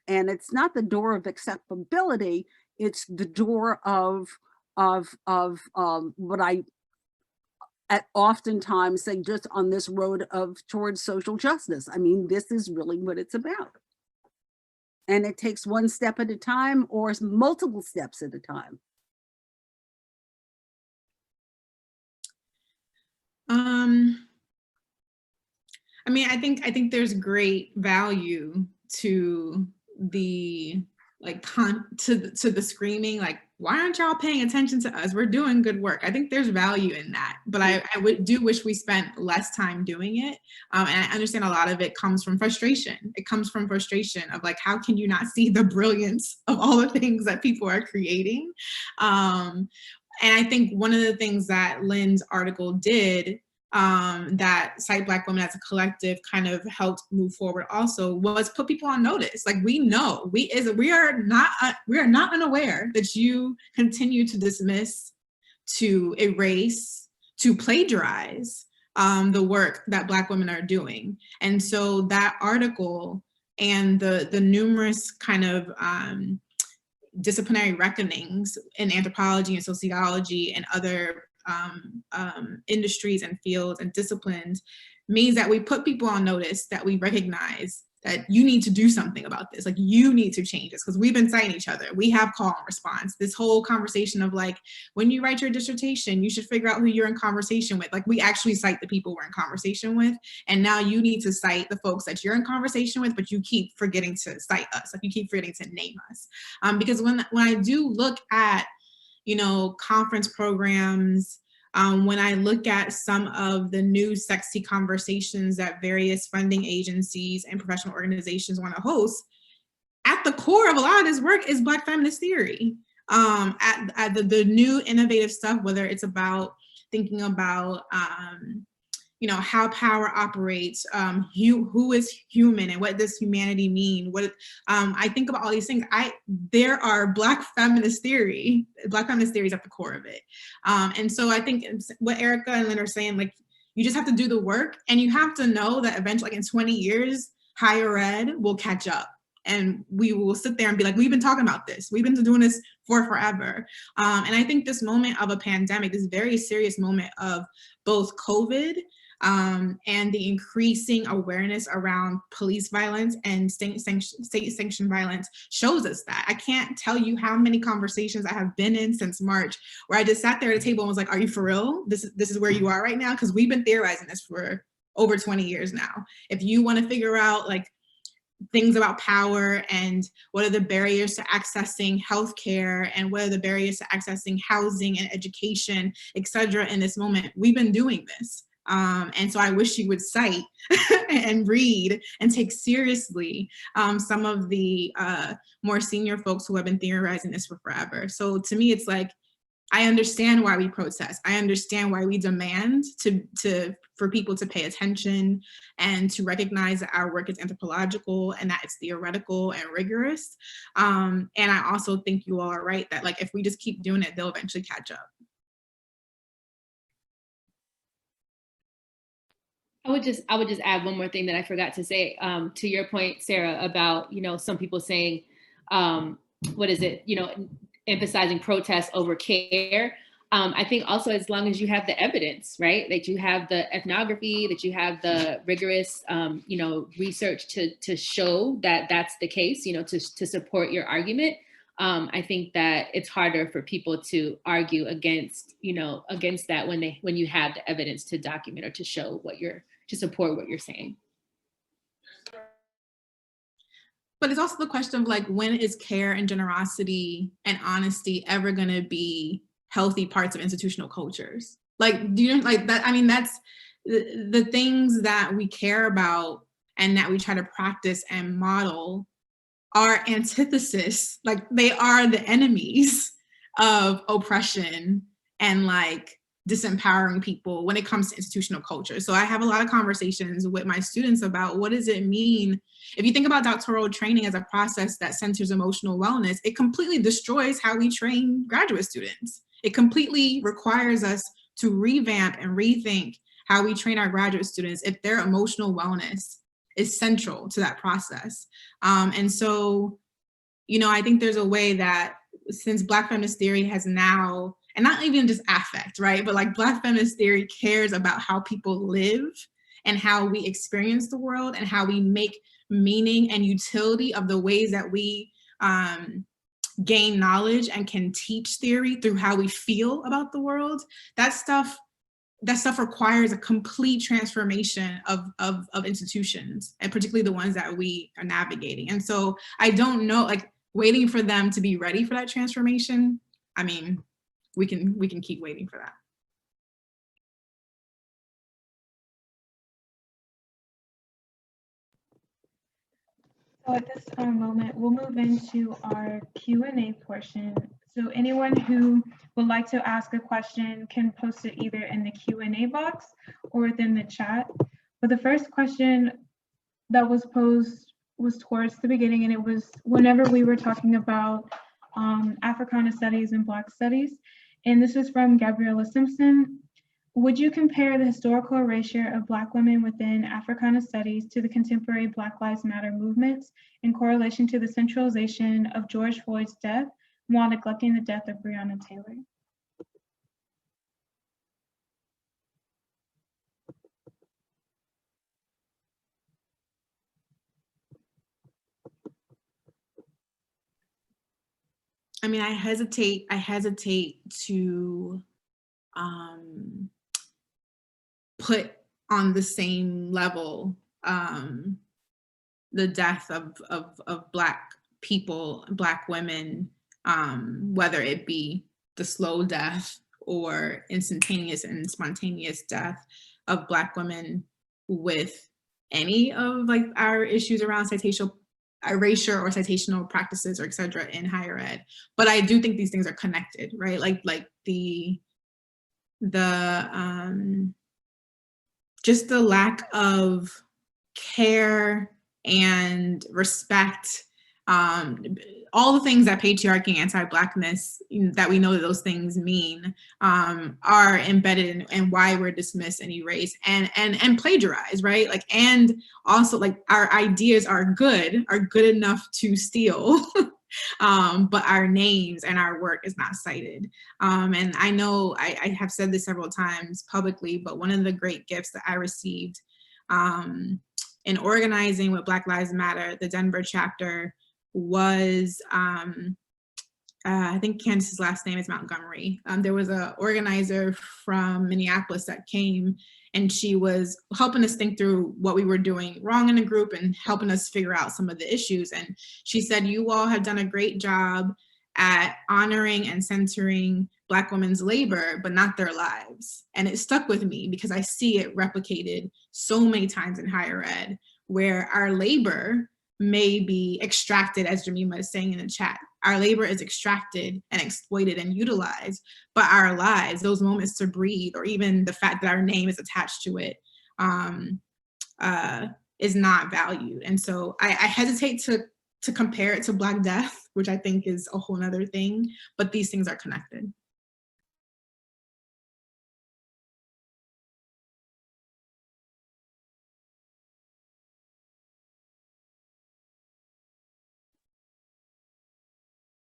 [SPEAKER 3] it's not the door of acceptability; it's the door of what I oftentimes say, just on this road towards social justice. I mean, this is really what it's about. And it takes one step at a time, or multiple steps at a time.
[SPEAKER 4] I mean, I think there's great value to the to the screaming, like, why aren't y'all paying attention to us? We're doing good work. I think there's value in that, but I do wish we spent less time doing it. And I understand a lot of it comes from frustration. It comes from frustration of like, how can you not see the brilliance of all the things that people are creating? And I think one of the things that Lynn's article did, that Cite Black Women as a collective kind of helped move forward also, was put people on notice. Like, we know, we are not unaware that you continue to dismiss, to erase, to plagiarize the work that Black women are doing. And so that article and the numerous kind of disciplinary reckonings in anthropology and sociology and other industries and fields and disciplines means that we put people on notice, that we recognize that you need to do something about this. Like, you need to change this, because we've been citing each other. We have call and response. This whole conversation of like, when you write your dissertation, you should figure out who you're in conversation with. Like, we actually cite the people we're in conversation with. And now you need to cite the folks that you're in conversation with, but you keep forgetting to cite us. Like, you keep forgetting to name us. Because when I do look at, you know, conference programs, when I look at some of the new sexy conversations that various funding agencies and professional organizations want to host, at the core of a lot of this work is Black feminist theory. At the new innovative stuff, whether it's about thinking about you know, how power operates, who is human, and what does humanity mean? I think about all these things. There are Black feminist theories at the core of it. And so I think what Erica and Lynn are saying, like, you just have to do the work, and you have to know that eventually, like in 20 years, higher ed will catch up. And we will sit there and be like, we've been talking about this. We've been doing this for forever. And I think this moment of a pandemic, this very serious moment of both COVID, and the increasing awareness around police violence and state-sanctioned violence shows us that. I can't tell you how many conversations I have been in since March where I just sat there at a table and was like, are you for real? This is where you are right now? Because we've been theorizing this for over 20 years now. If you want to figure out like things about power and what are the barriers to accessing healthcare and what are the barriers to accessing housing and education, et cetera, in this moment, we've been doing this. And so I wish you would cite and read and take seriously some of the more senior folks who have been theorizing this for forever. So to me, it's like, I understand why we protest. I understand why we demand for people to pay attention and to recognize that our work is anthropological and that it's theoretical and rigorous. And I also think you all are right that like, if we just keep doing it, they'll eventually catch up.
[SPEAKER 5] I would just add one more thing that I forgot to say, to your point, Sarah, about, you know, some people saying, what is it, you know, emphasizing protest over care. I think also, as long as you have the evidence, right, that you have the ethnography, that you have the rigorous, you know, research to show that that's the case, you know, to support your argument. I think that it's harder for people to argue against, you know, against that when you have the evidence to document or to show to support what you're saying.
[SPEAKER 4] But it's also the question of like, when is care and generosity and honesty ever going to be healthy parts of institutional cultures? Like, do you like that? I mean, that's the things that we care about and that we try to practice and model are antithesis. Like, they are the enemies of oppression and like disempowering people when it comes to institutional culture. So I have a lot of conversations with my students about what does it mean. If you think about doctoral training as a process that centers emotional wellness, it completely destroys how we train graduate students. It completely requires us to revamp and rethink how we train our graduate students if their emotional wellness is central to that process. And so, you know, I think there's a way that since Black feminist theory has now, and not even just affect, right? But like Black feminist theory cares about how people live and how we experience the world and how we make meaning and utility of the ways that we gain knowledge and can teach theory through how we feel about the world. That stuff requires a complete transformation of institutions, and particularly the ones that we are navigating. And so I don't know, like waiting for them to be ready for that transformation. I mean, we can keep waiting for that.
[SPEAKER 2] So at this moment, we'll move into our Q&A portion. So anyone who would like to ask a question can post it either in the Q&A box or within the chat. But the first question that was posed was towards the beginning, and it was whenever we were talking about Africana studies and Black studies. And this is from Gabriella Simpson. Would you compare the historical erasure of Black women within Africana studies to the contemporary Black Lives Matter movements in correlation to the centralization of George Floyd's death while neglecting the death of Breonna Taylor?
[SPEAKER 4] I mean, I hesitate to put on the same level the death of Black people, Black women, whether it be the slow death or instantaneous and spontaneous death of Black women with any of like our issues around citational erasure or citational practices or et cetera in higher ed. But I do think these things are connected, right? Like the just the lack of care and respect, all the things that patriarchy and anti-Blackness, that we know that those things mean, are embedded in why we're dismissed and erased and plagiarized, right? Like, and also like our ideas are good enough to steal, but our names and our work is not cited. And I know I have said this several times publicly, but one of the great gifts that I received in organizing with Black Lives Matter, the Denver chapter, was I think Candace's last name is Montgomery. There was an organizer from Minneapolis that came, and she was helping us think through what we were doing wrong in the group and helping us figure out some of the issues. And she said, you all have done a great job at honoring and centering Black women's labor, but not their lives. And it stuck with me because I see it replicated so many times in higher ed, where our labor may be extracted, as Jemima is saying in the chat. Our labor is extracted and exploited and utilized, but our lives, those moments to breathe, or even the fact that our name is attached to it, is not valued. And so I hesitate to compare it to Black death, which I think is a whole nother thing, but these things are connected.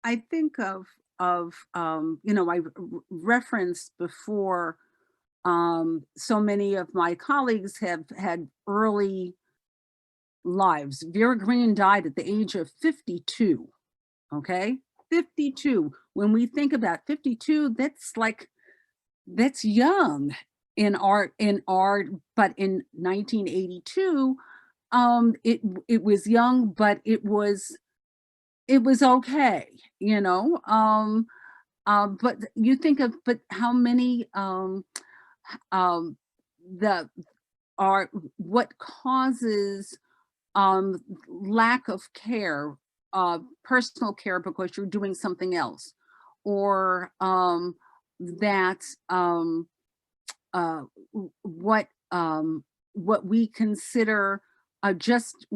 [SPEAKER 3] I think of you know, I referenced before, so many of my colleagues have had early lives. Vera Green died at the age of 52, okay? 52. When we think about 52, that's young in art, but in 1982, it was young, but it was okay, you know. But you think of, but how many what causes lack of care, personal care because you're doing something else, or that what we consider just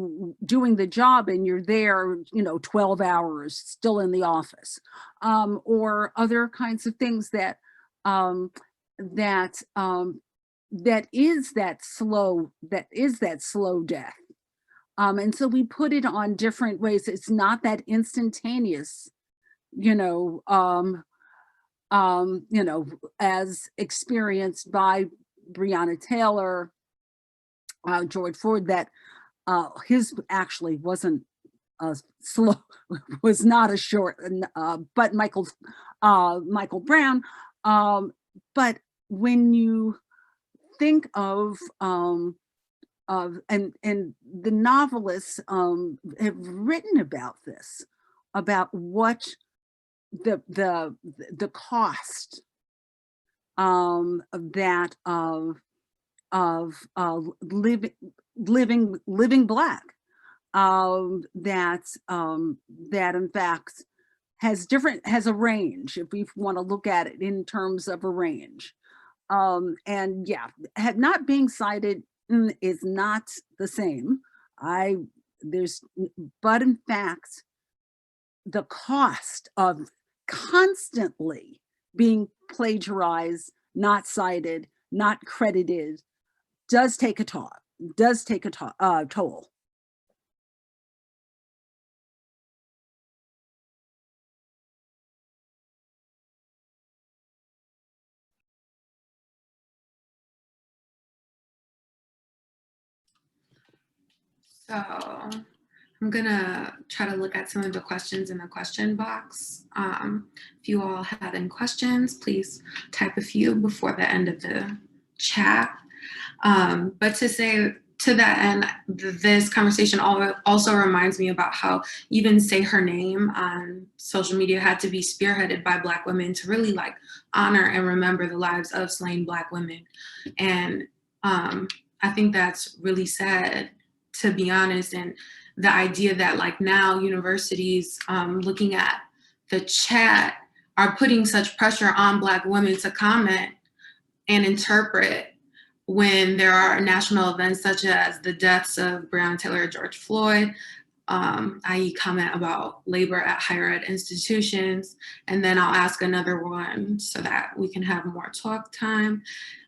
[SPEAKER 3] doing the job, and you're there, 12 hours still in the office, or other kinds of things that is that slow death. And so we put it on different ways. It's not that instantaneous, as experienced by Breonna Taylor, George Floyd, that his actually wasn't slow, was not a short, but Michael Brown. But when you think of and the novelists have written about this, about what the cost that of living Black, that in fact has a range, if we want to look at it in terms of a range. And yeah, not being cited is not the same. But in fact, the cost of constantly being plagiarized, not cited, not credited, does take a toll.
[SPEAKER 1] So I'm gonna try to look at some of the questions in the question box. If you all have any questions, please type a few before the end of the chat. But to that end, this conversation also reminds me about how even say her name on social media had to be spearheaded by Black women to really honor and remember the lives of slain Black women. And I think that's really sad, to be honest. And the idea that now universities looking at the chat are putting such pressure on Black women to comment and interpret when there are national events such as the deaths of Breonna Taylor or George Floyd, i.e. comment about labor at higher ed institutions. And then I'll ask another one so that we can have more talk time.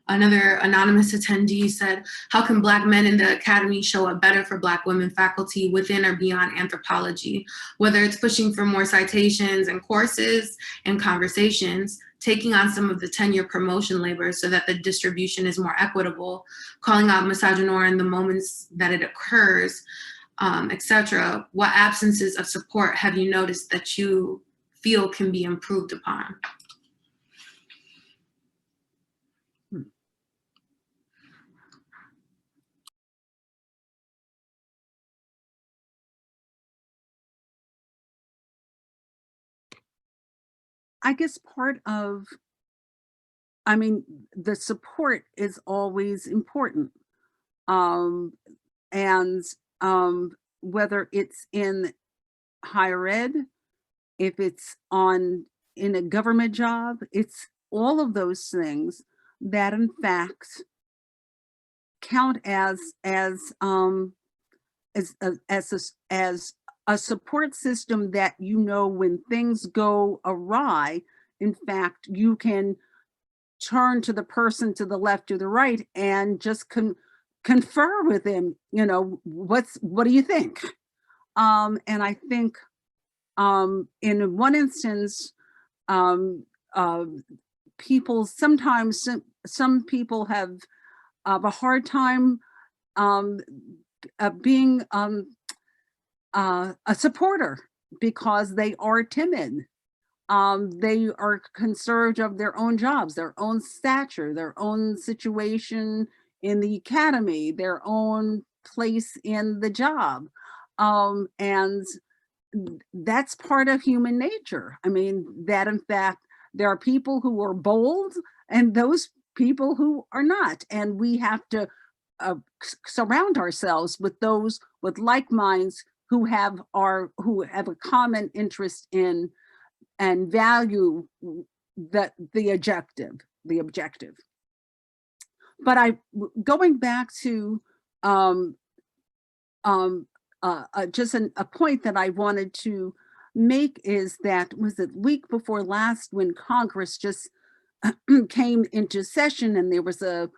[SPEAKER 1] Another anonymous attendee said, how can Black men in the academy show up better for Black women faculty within or beyond anthropology? Whether it's pushing for more citations and courses and conversations, taking on some of the tenure promotion labor so that the distribution is more equitable, calling out misogynoir in the moments that it occurs, etc. What absences of support have you noticed that you feel can be improved upon?
[SPEAKER 3] I guess the support is always important. And whether it's in higher ed, if it's in a government job, it's all of those things that in fact count as a support system, that when things go awry, in fact, you can turn to the person to the left or the right and just confer with them, what do you think? And I think in one instance, people sometimes, some people have a hard time being a supporter because they are timid. They are concerned of their own jobs, their own stature, their own situation in the academy, their own place in the job. And that's part of human nature. That in fact, there are people who are bold and those people who are not. And we have to surround ourselves with those with like minds who have a common interest in and value the objective. But going back to just a point that I wanted to make is that, was it week before last when Congress just came into session, and there was the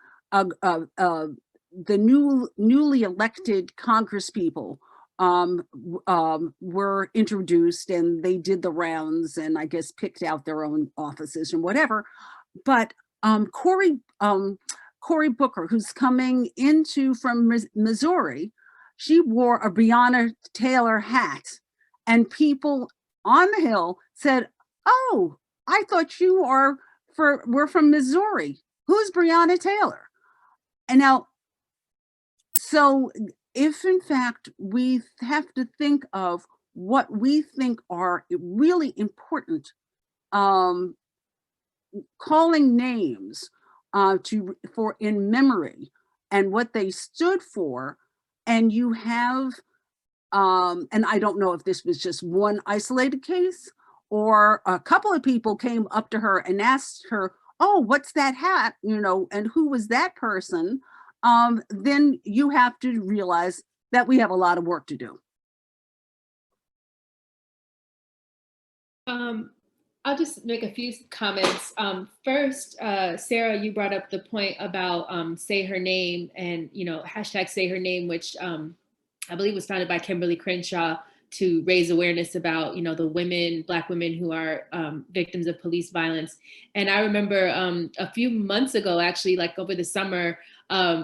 [SPEAKER 3] newly elected Congress people were introduced, and they did the rounds and I guess picked out their own offices and whatever. But Cory Booker, who's coming from Missouri, she wore a Breonna Taylor hat, and people on the Hill said, "Oh, I thought we're from Missouri. Who's Breonna Taylor?" And now, so if in fact we have to think of what we think are really important, calling names for in memory and what they stood for, and you have, and I don't know if this was just one isolated case or a couple of people came up to her and asked her, "Oh, what's that hat? And who was that person?" Then you have to realize that we have a lot of work to do.
[SPEAKER 5] I'll just make a few comments. First, Sarah, you brought up the point about say her name and, hashtag say her name, which I believe was founded by Kimberly Crenshaw to raise awareness about, the Black women who are victims of police violence. And I remember a few months ago, actually, like over the summer,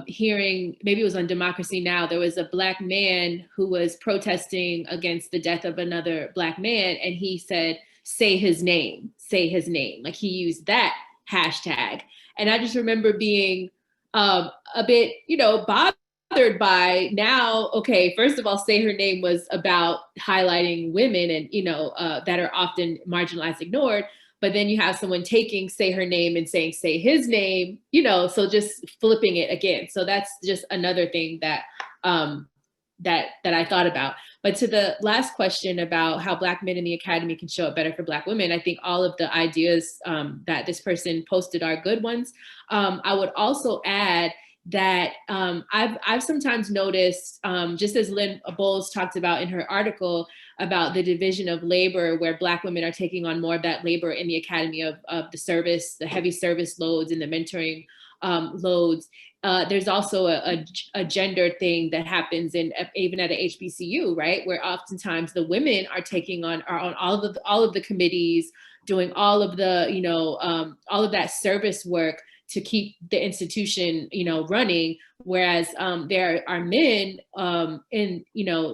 [SPEAKER 5] hearing, maybe it was on Democracy Now!, there was a Black man who was protesting against the death of another Black man. And he said, say his name. Like he used that hashtag. And I just remember being a bit, bothered by now, okay, first of all, say her name was about highlighting women and, that are often marginalized, ignored. But then you have someone taking say her name and saying, say his name, so just flipping it again. So that's just another thing that that I thought about. But to the last question about how Black men in the academy can show up better for Black women, I think all of the ideas that this person posted are good ones. I would also add that I've sometimes noticed, just as Lynn Bolles talked about in her article about the division of labor, where Black women are taking on more of that labor in the academy of the service, the heavy service loads and the mentoring loads. There's also a gender thing that happens even at a HBCU, right? Where oftentimes the women are on all of the committees, doing all of the, all of that service work to keep the institution, running. Whereas there are men and,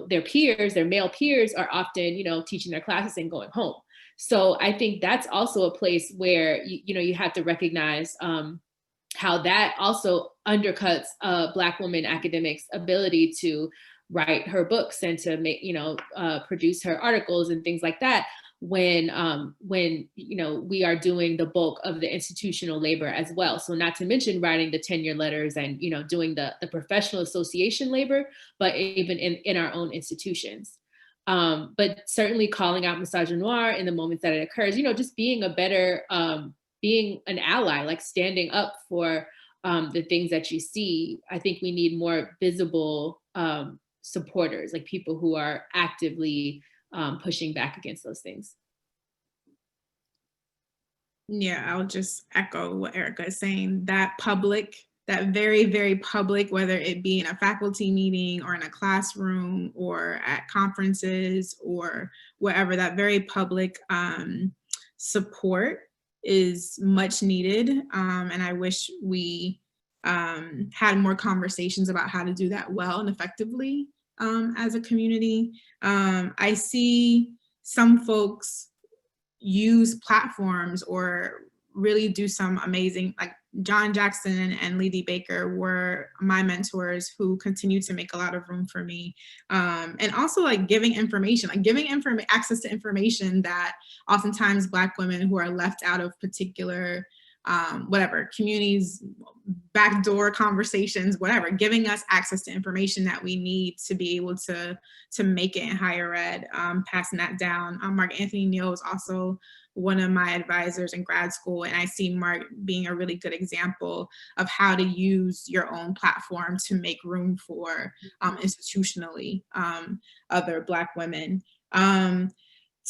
[SPEAKER 5] their peers, their male peers are often, teaching their classes and going home. So I think that's also a place where, you have to recognize how that also undercuts a Black woman academic's ability to write her books and to make, produce her articles and things like that, when we are doing the bulk of the institutional labor as well. So not to mention writing the tenure letters and, doing the professional association labor, but even in our own institutions. But certainly calling out misogynoir in the moments that it occurs, just being a better, being an ally, like standing up for the things that you see. I think we need more visible supporters, like people who are actively pushing back against those things.
[SPEAKER 4] Yeah, I'll just echo what Erica is saying. That very, very public, whether it be in a faculty meeting or in a classroom or at conferences or wherever, that very public support is much needed. And I wish we had more conversations about how to do that well and effectively as a community. I see some folks use platforms or really do some amazing, like John Jackson and Lee D. Baker were my mentors who continue to make a lot of room for me. And also like giving information, access to information that oftentimes Black women who are left out of particular whatever, communities, backdoor conversations, whatever, giving us access to information that we need to be able to make it in higher ed, passing that down. Mark Anthony Neal is also one of my advisors in grad school, and I see Mark being a really good example of how to use your own platform to make room for institutionally other Black women.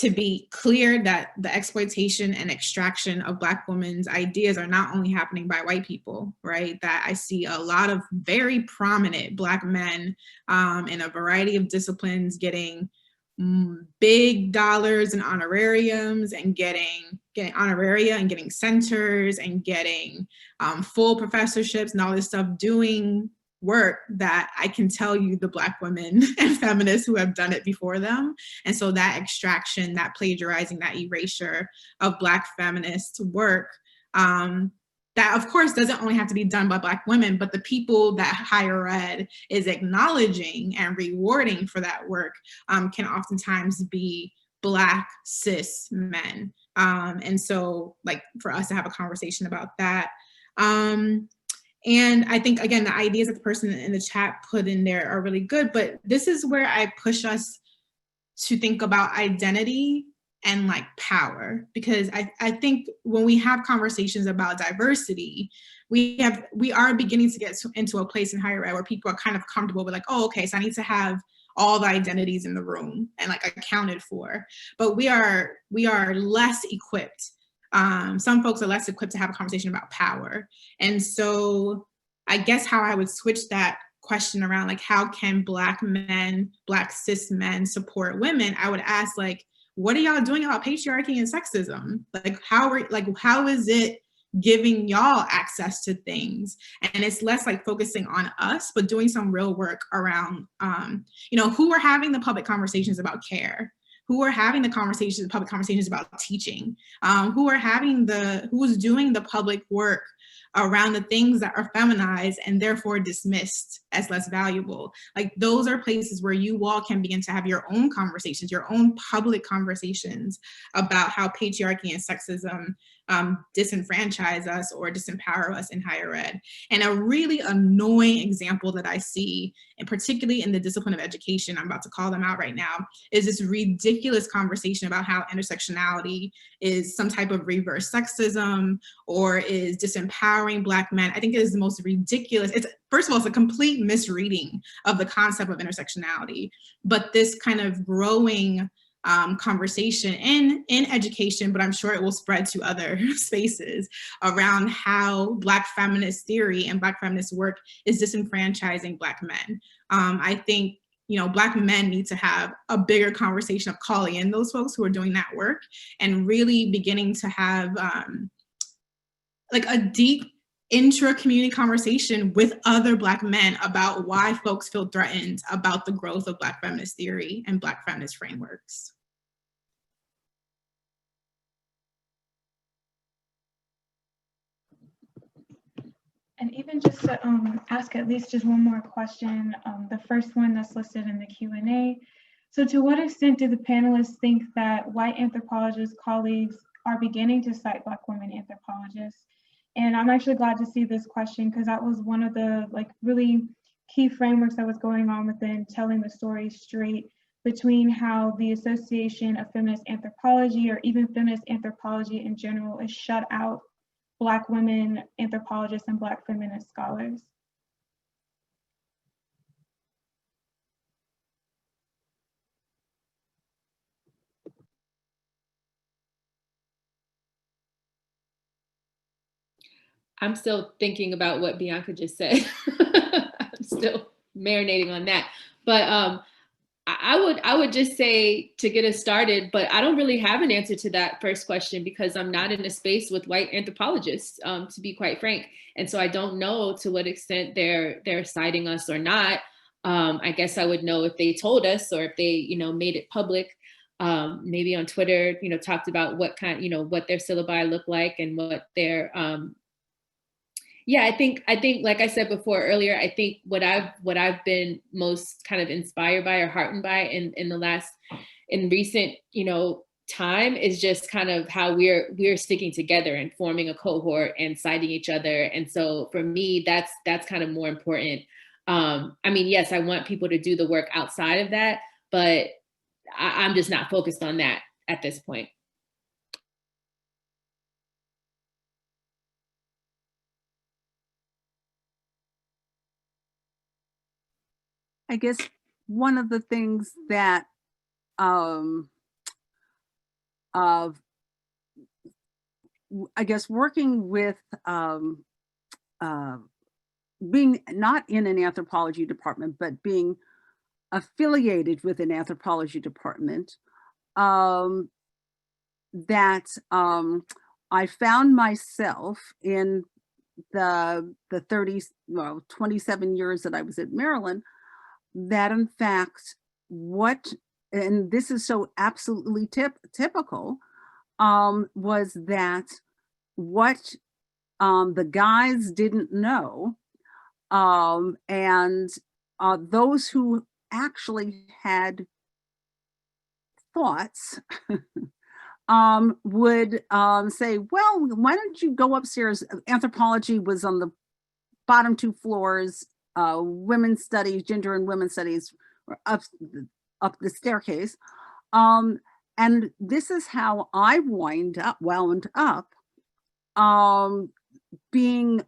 [SPEAKER 4] To be clear that the exploitation and extraction of Black women's ideas are not only happening by white people, right? That I see a lot of very prominent Black men in a variety of disciplines getting big dollars and honorariums and getting honoraria and getting centers and getting full professorships and all this stuff, doing work that I can tell you the Black women and feminists who have done it before them. And so that extraction, that plagiarizing, that erasure of Black feminist work, that of course doesn't only have to be done by Black women, but the people that higher ed is acknowledging and rewarding for that work can oftentimes be Black cis men. And so like for us to have a conversation about that. And I think, again, the ideas that the person in the chat put in there are really good, but this is where I push us to think about identity and like power, because I think when we have conversations about diversity, we are beginning to get into a place in higher ed where people are kind of comfortable with like, oh, okay, so I need to have all the identities in the room and like accounted for, but we are less equipped. Some folks are less equipped to have a conversation about power. And so I guess how I would switch that question around, like, how can Black men, Black cis men support women? I would ask, like, what are y'all doing about patriarchy and sexism? Like, how is it giving y'all access to things? And it's less like focusing on us, but doing some real work around, who are having the public conversations about care? Who are having the public conversations about teaching? Who's doing the public work around the things that are feminized and therefore dismissed as less valuable? Like, those are places where you all can begin to have your own conversations, your own public conversations about how patriarchy and sexism disenfranchise us or disempower us in higher ed. And a really annoying example that I see, and particularly in the discipline of education, I'm about to call them out right now, is this ridiculous conversation about how intersectionality is some type of reverse sexism or is disempowering Black men. I think it is the most ridiculous. First of all, it's a complete misreading of the concept of intersectionality, but this kind of growing conversation in education, but I'm sure it will spread to other spaces around how Black feminist theory and Black feminist work is disenfranchising Black men. I think, Black men need to have a bigger conversation of calling in those folks who are doing that work and really beginning to have like a deep intra-community conversation with other Black men about why folks feel threatened about the growth of Black feminist theory and Black feminist frameworks.
[SPEAKER 2] And even just to ask at least just one more question, the first one that's listed in the Q&A. So to what extent do the panelists think that white anthropologist colleagues are beginning to cite Black women anthropologists? And I'm actually glad to see this question because that was one of the really key frameworks that was going on within telling the story straight between how the Association of Feminist Anthropology or even feminist anthropology in general is shut out Black women anthropologists and Black feminist scholars.
[SPEAKER 5] I'm still thinking about what Bianca just said. I'm still marinating on that. But I would just say to get us started, but I don't really have an answer to that first question because I'm not in a space with white anthropologists, to be quite frank. And so I don't know to what extent they're citing us or not. I guess I would know if they told us or if they, made it public. Maybe on Twitter, talked about what kind, what their syllabi look like and what their yeah, I think like I said before earlier, I think what I've been most kind of inspired by or heartened by in recent, time is just kind of how we're sticking together and forming a cohort and citing each other. And so for me, that's kind of more important. I mean, yes, I want people to do the work outside of that, but I'm just not focused on that at this point.
[SPEAKER 3] I guess one of the things that I guess working with being not in an anthropology department, but being affiliated with an anthropology department, that I found myself in the 27 years that I was at Maryland, that in fact, and this is so absolutely typical, was that what the guys didn't know, and those who actually had thoughts would say, well, why don't you go upstairs? Anthropology was on the bottom 2 floors, women's studies, gender and women's studies were up the staircase. And this is how I wound up being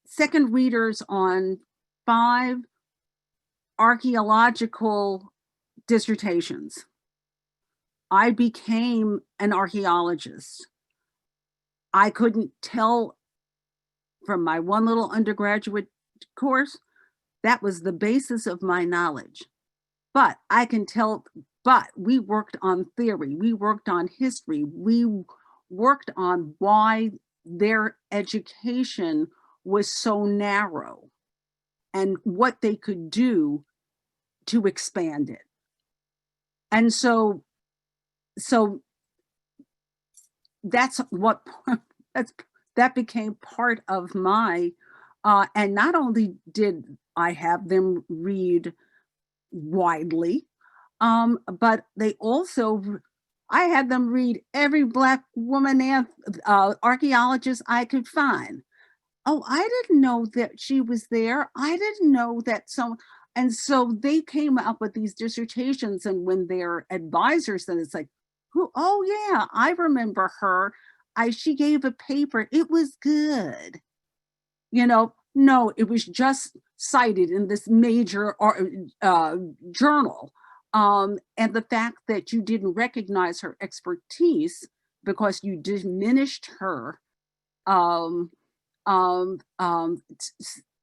[SPEAKER 3] second readers on 5 archaeological dissertations. I became an archaeologist. I couldn't tell from my one little undergraduate course, that was the basis of my knowledge. But I can tell, but we worked on theory, we worked on history, we worked on why their education was so narrow and what they could do to expand it. And so that's what that became part of my, and not only did I have them read widely, but they also, I had them read every Black woman archaeologist I could find. Oh, I didn't know that she was there. I didn't know that and so they came up with these dissertations, and when their advisors, then it's like, oh yeah, I remember her. She gave a paper, it was good. No, it was just cited in this major journal. And the fact that you didn't recognize her expertise because you diminished her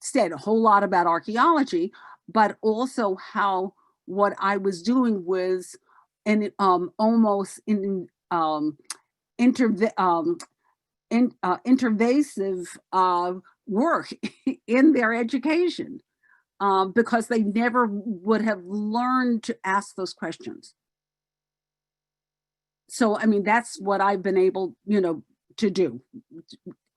[SPEAKER 3] said a whole lot about archaeology, but also how what I was doing was almost intervasive work in their education, because they never would have learned to ask those questions. So, I mean, that's what I've been able, to do.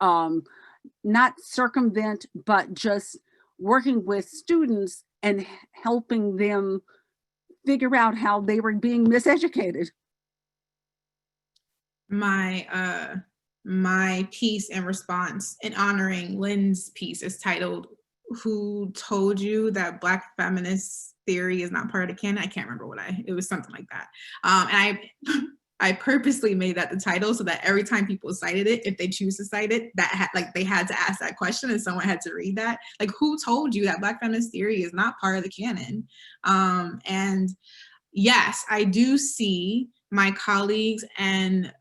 [SPEAKER 3] Not circumvent, but just working with students and helping them figure out how they were being miseducated.
[SPEAKER 4] My piece in response in honoring Lynn's piece is titled, "Who Told You That Black Feminist Theory is Not Part of the Canon?" I can't remember it was something like that. And I purposely made that the title so that every time people cited it, if they choose to cite it, they had to ask that question and someone had to read that. Like, who told you that Black feminist theory is not part of the canon? And yes, I do see my colleagues and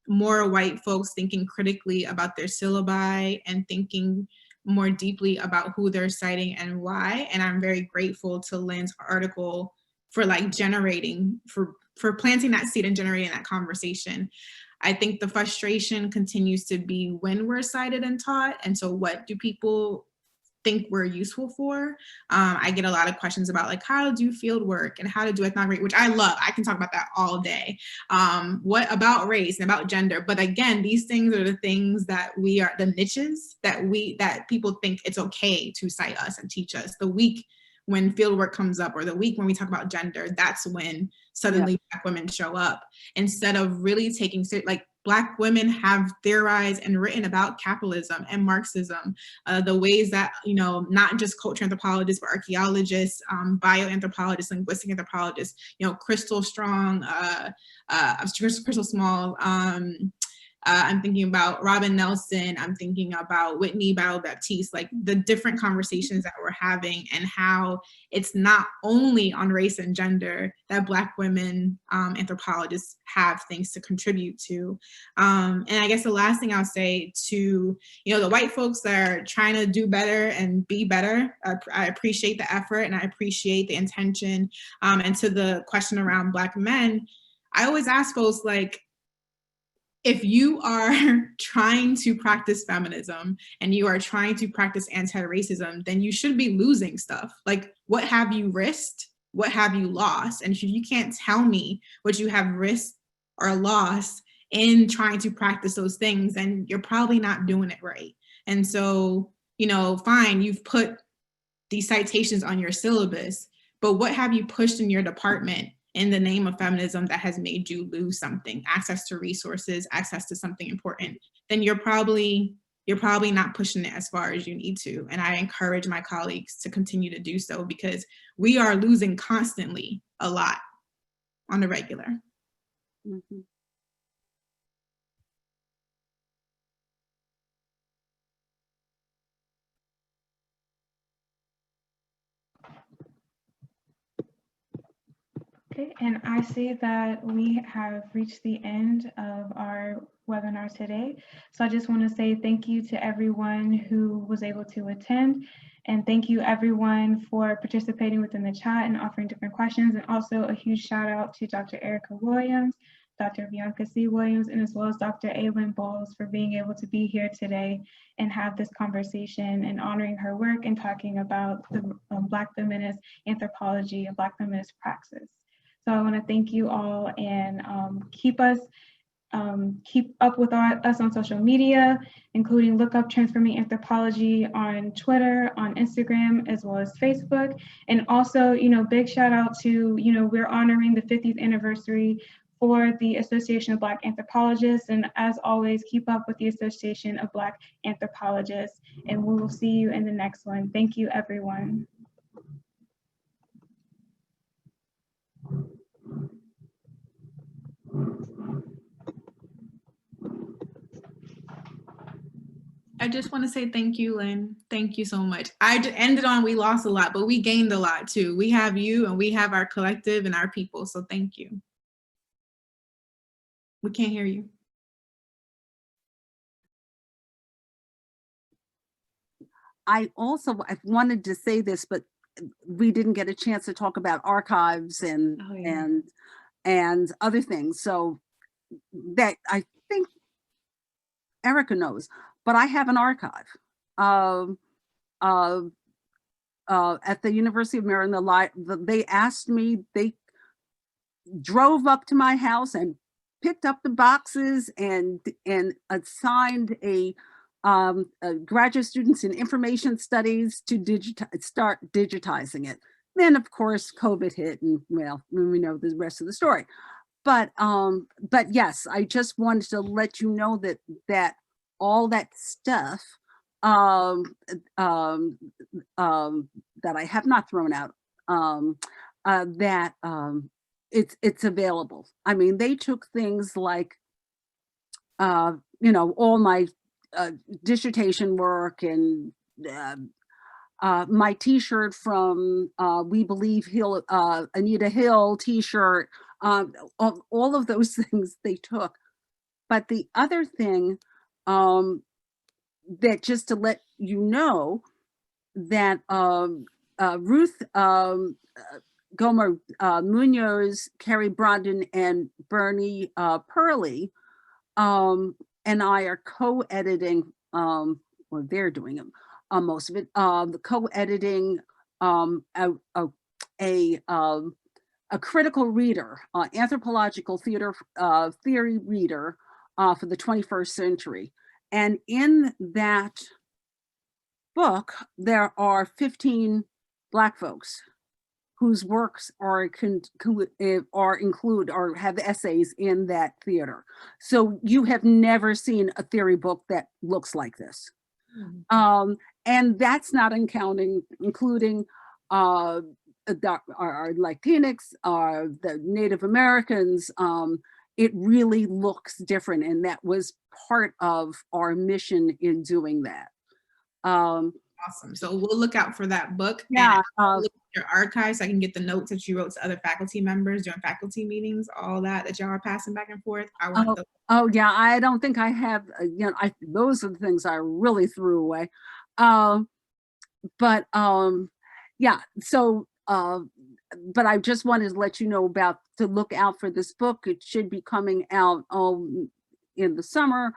[SPEAKER 4] more white folks thinking critically about their syllabi and thinking more deeply about who they're citing and why. And I'm very grateful to Lynn's article for for planting that seed and generating that conversation. I think the frustration continues to be when we're cited and taught. And so what do people think we're useful for? I get a lot of questions about like how to do field work and how to do ethnography, which I love. I can talk about that all day. What about race and about gender? But again, these things are the things that the niches that people think it's okay to cite us and teach us. The weak when fieldwork comes up, or the week when we talk about gender, that's when suddenly Black women show up, instead of really taking, like, Black women have theorized and written about capitalism and Marxism, the ways that, you know, not just culture anthropologists, but archaeologists, bioanthropologists, linguistic anthropologists, you know, Crystal Strong, Crystal Small, I'm thinking about Robin Nelson, I'm thinking about Whitney Battle Baptiste, like the different conversations that we're having, and how it's not only on race and gender that Black women anthropologists have things to contribute to. And I guess the last thing I'll say to, you know, the white folks that are trying to do better and be better, I appreciate the effort and I appreciate the intention. And to the question around Black men, I always ask folks, like, if you are trying to practice feminism and you are trying to practice anti-racism, then you should be losing stuff. Like, what have you risked? What have you lost? And if you can't tell me what you have risked or lost in trying to practice those things, then you're probably not doing it right. And so, you know, fine, you've put these citations on your syllabus, but what have you pushed in your department in the name of feminism that has made you lose something, access to resources, access to something important? Then you're probably not pushing it as far as you need to. And I encourage my colleagues to continue to do so, because we are losing constantly a lot on the regular.
[SPEAKER 3] Mm-hmm.
[SPEAKER 2] Okay, and I see that we have reached the end of our webinar today. So I just want to say thank you to everyone who was able to attend, and thank you everyone for participating within the chat and offering different questions. And also a huge shout out to Dr. Erica Williams, Dr. Bianca C. Williams, and as well as Dr. Lynn Bolles for being able to be here today and have this conversation and honoring her work and talking about the Black feminist anthropology and Black feminist praxis. So I want to thank you all, and keep up with us on social media, including look up Transforming Anthropology on Twitter, on Instagram, as well as Facebook. And also, you know, big shout out to, you know, we're honoring the 50th anniversary for the Association of Black Anthropologists. And as always, keep up with the Association of Black Anthropologists. And we will see you in the next one. Thank you, everyone.
[SPEAKER 4] I just want to say thank you, Lynn. Thank you so much. I ended on we lost a lot, but we gained a lot too. We have you and we have our collective and our people. So thank you. We can't hear you.
[SPEAKER 3] I wanted to say this, but we didn't get a chance to talk about archives and and other things. So that I think Erica knows, but I have an archive at the University of Maryland. They asked me, they drove up to my house and picked up the boxes and assigned graduate students in information studies to start digitizing it. Then of course COVID hit, and well, we know the rest of the story. But yes, I just wanted to let you know that all that stuff that I have not thrown out, it's available. I mean, they took things like you know, all my dissertation work and my t-shirt from We Believe Hill, Anita Hill t-shirt, all of those things they took. But the other thing that, just to let you know, that Ruth Gomer Munoz, Carrie Brondon, and Bernie Perley and I are co-editing, or they're doing them, most of it, the co-editing a critical reader, anthropological theory reader for the 21st century. And in that book, there are 15 Black folks whose works include or have essays in that theater. So you have never seen a theory book that looks like this. And that's not including our Latinx, the Native Americans. It really looks different, and that was part of our mission in doing that.
[SPEAKER 4] Awesome. So we'll look out for that book.
[SPEAKER 3] Yeah.
[SPEAKER 4] And look at your archives so I can get the notes that you wrote to other faculty members during faculty meetings, all that y'all are passing back and forth. I want those.
[SPEAKER 3] Oh yeah, I don't think I have, those are the things I really threw away. But I just wanted to let you know to look out for this book. It should be coming out in the summer.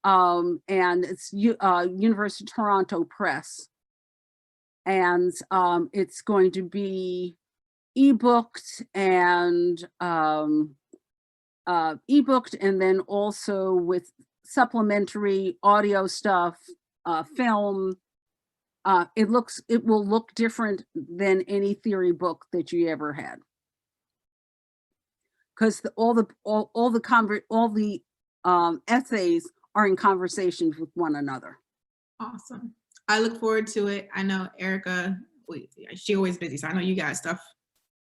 [SPEAKER 3] And it's University of Toronto Press. And it's going to be ebooked and then also with supplementary audio stuff, film. It will look different than any theory book that you ever had, because all the essays are in conversations with one another.
[SPEAKER 4] Awesome. I look forward to it. I know Erica, she's always busy, so I know you got stuff,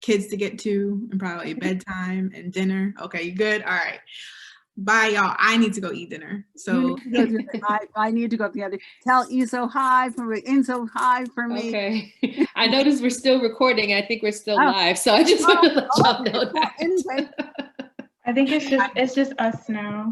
[SPEAKER 4] kids to get to, and probably bedtime and dinner. Okay, you good? All right. Bye, y'all. I need to go eat dinner. So
[SPEAKER 3] I need to go the other. Tell Enzo hi for me. Enzo hi for me.
[SPEAKER 5] Okay. I noticed we're still recording. I think we're still live, so I just want to let y'all know that.
[SPEAKER 3] Anyway.
[SPEAKER 2] I think it's just us now.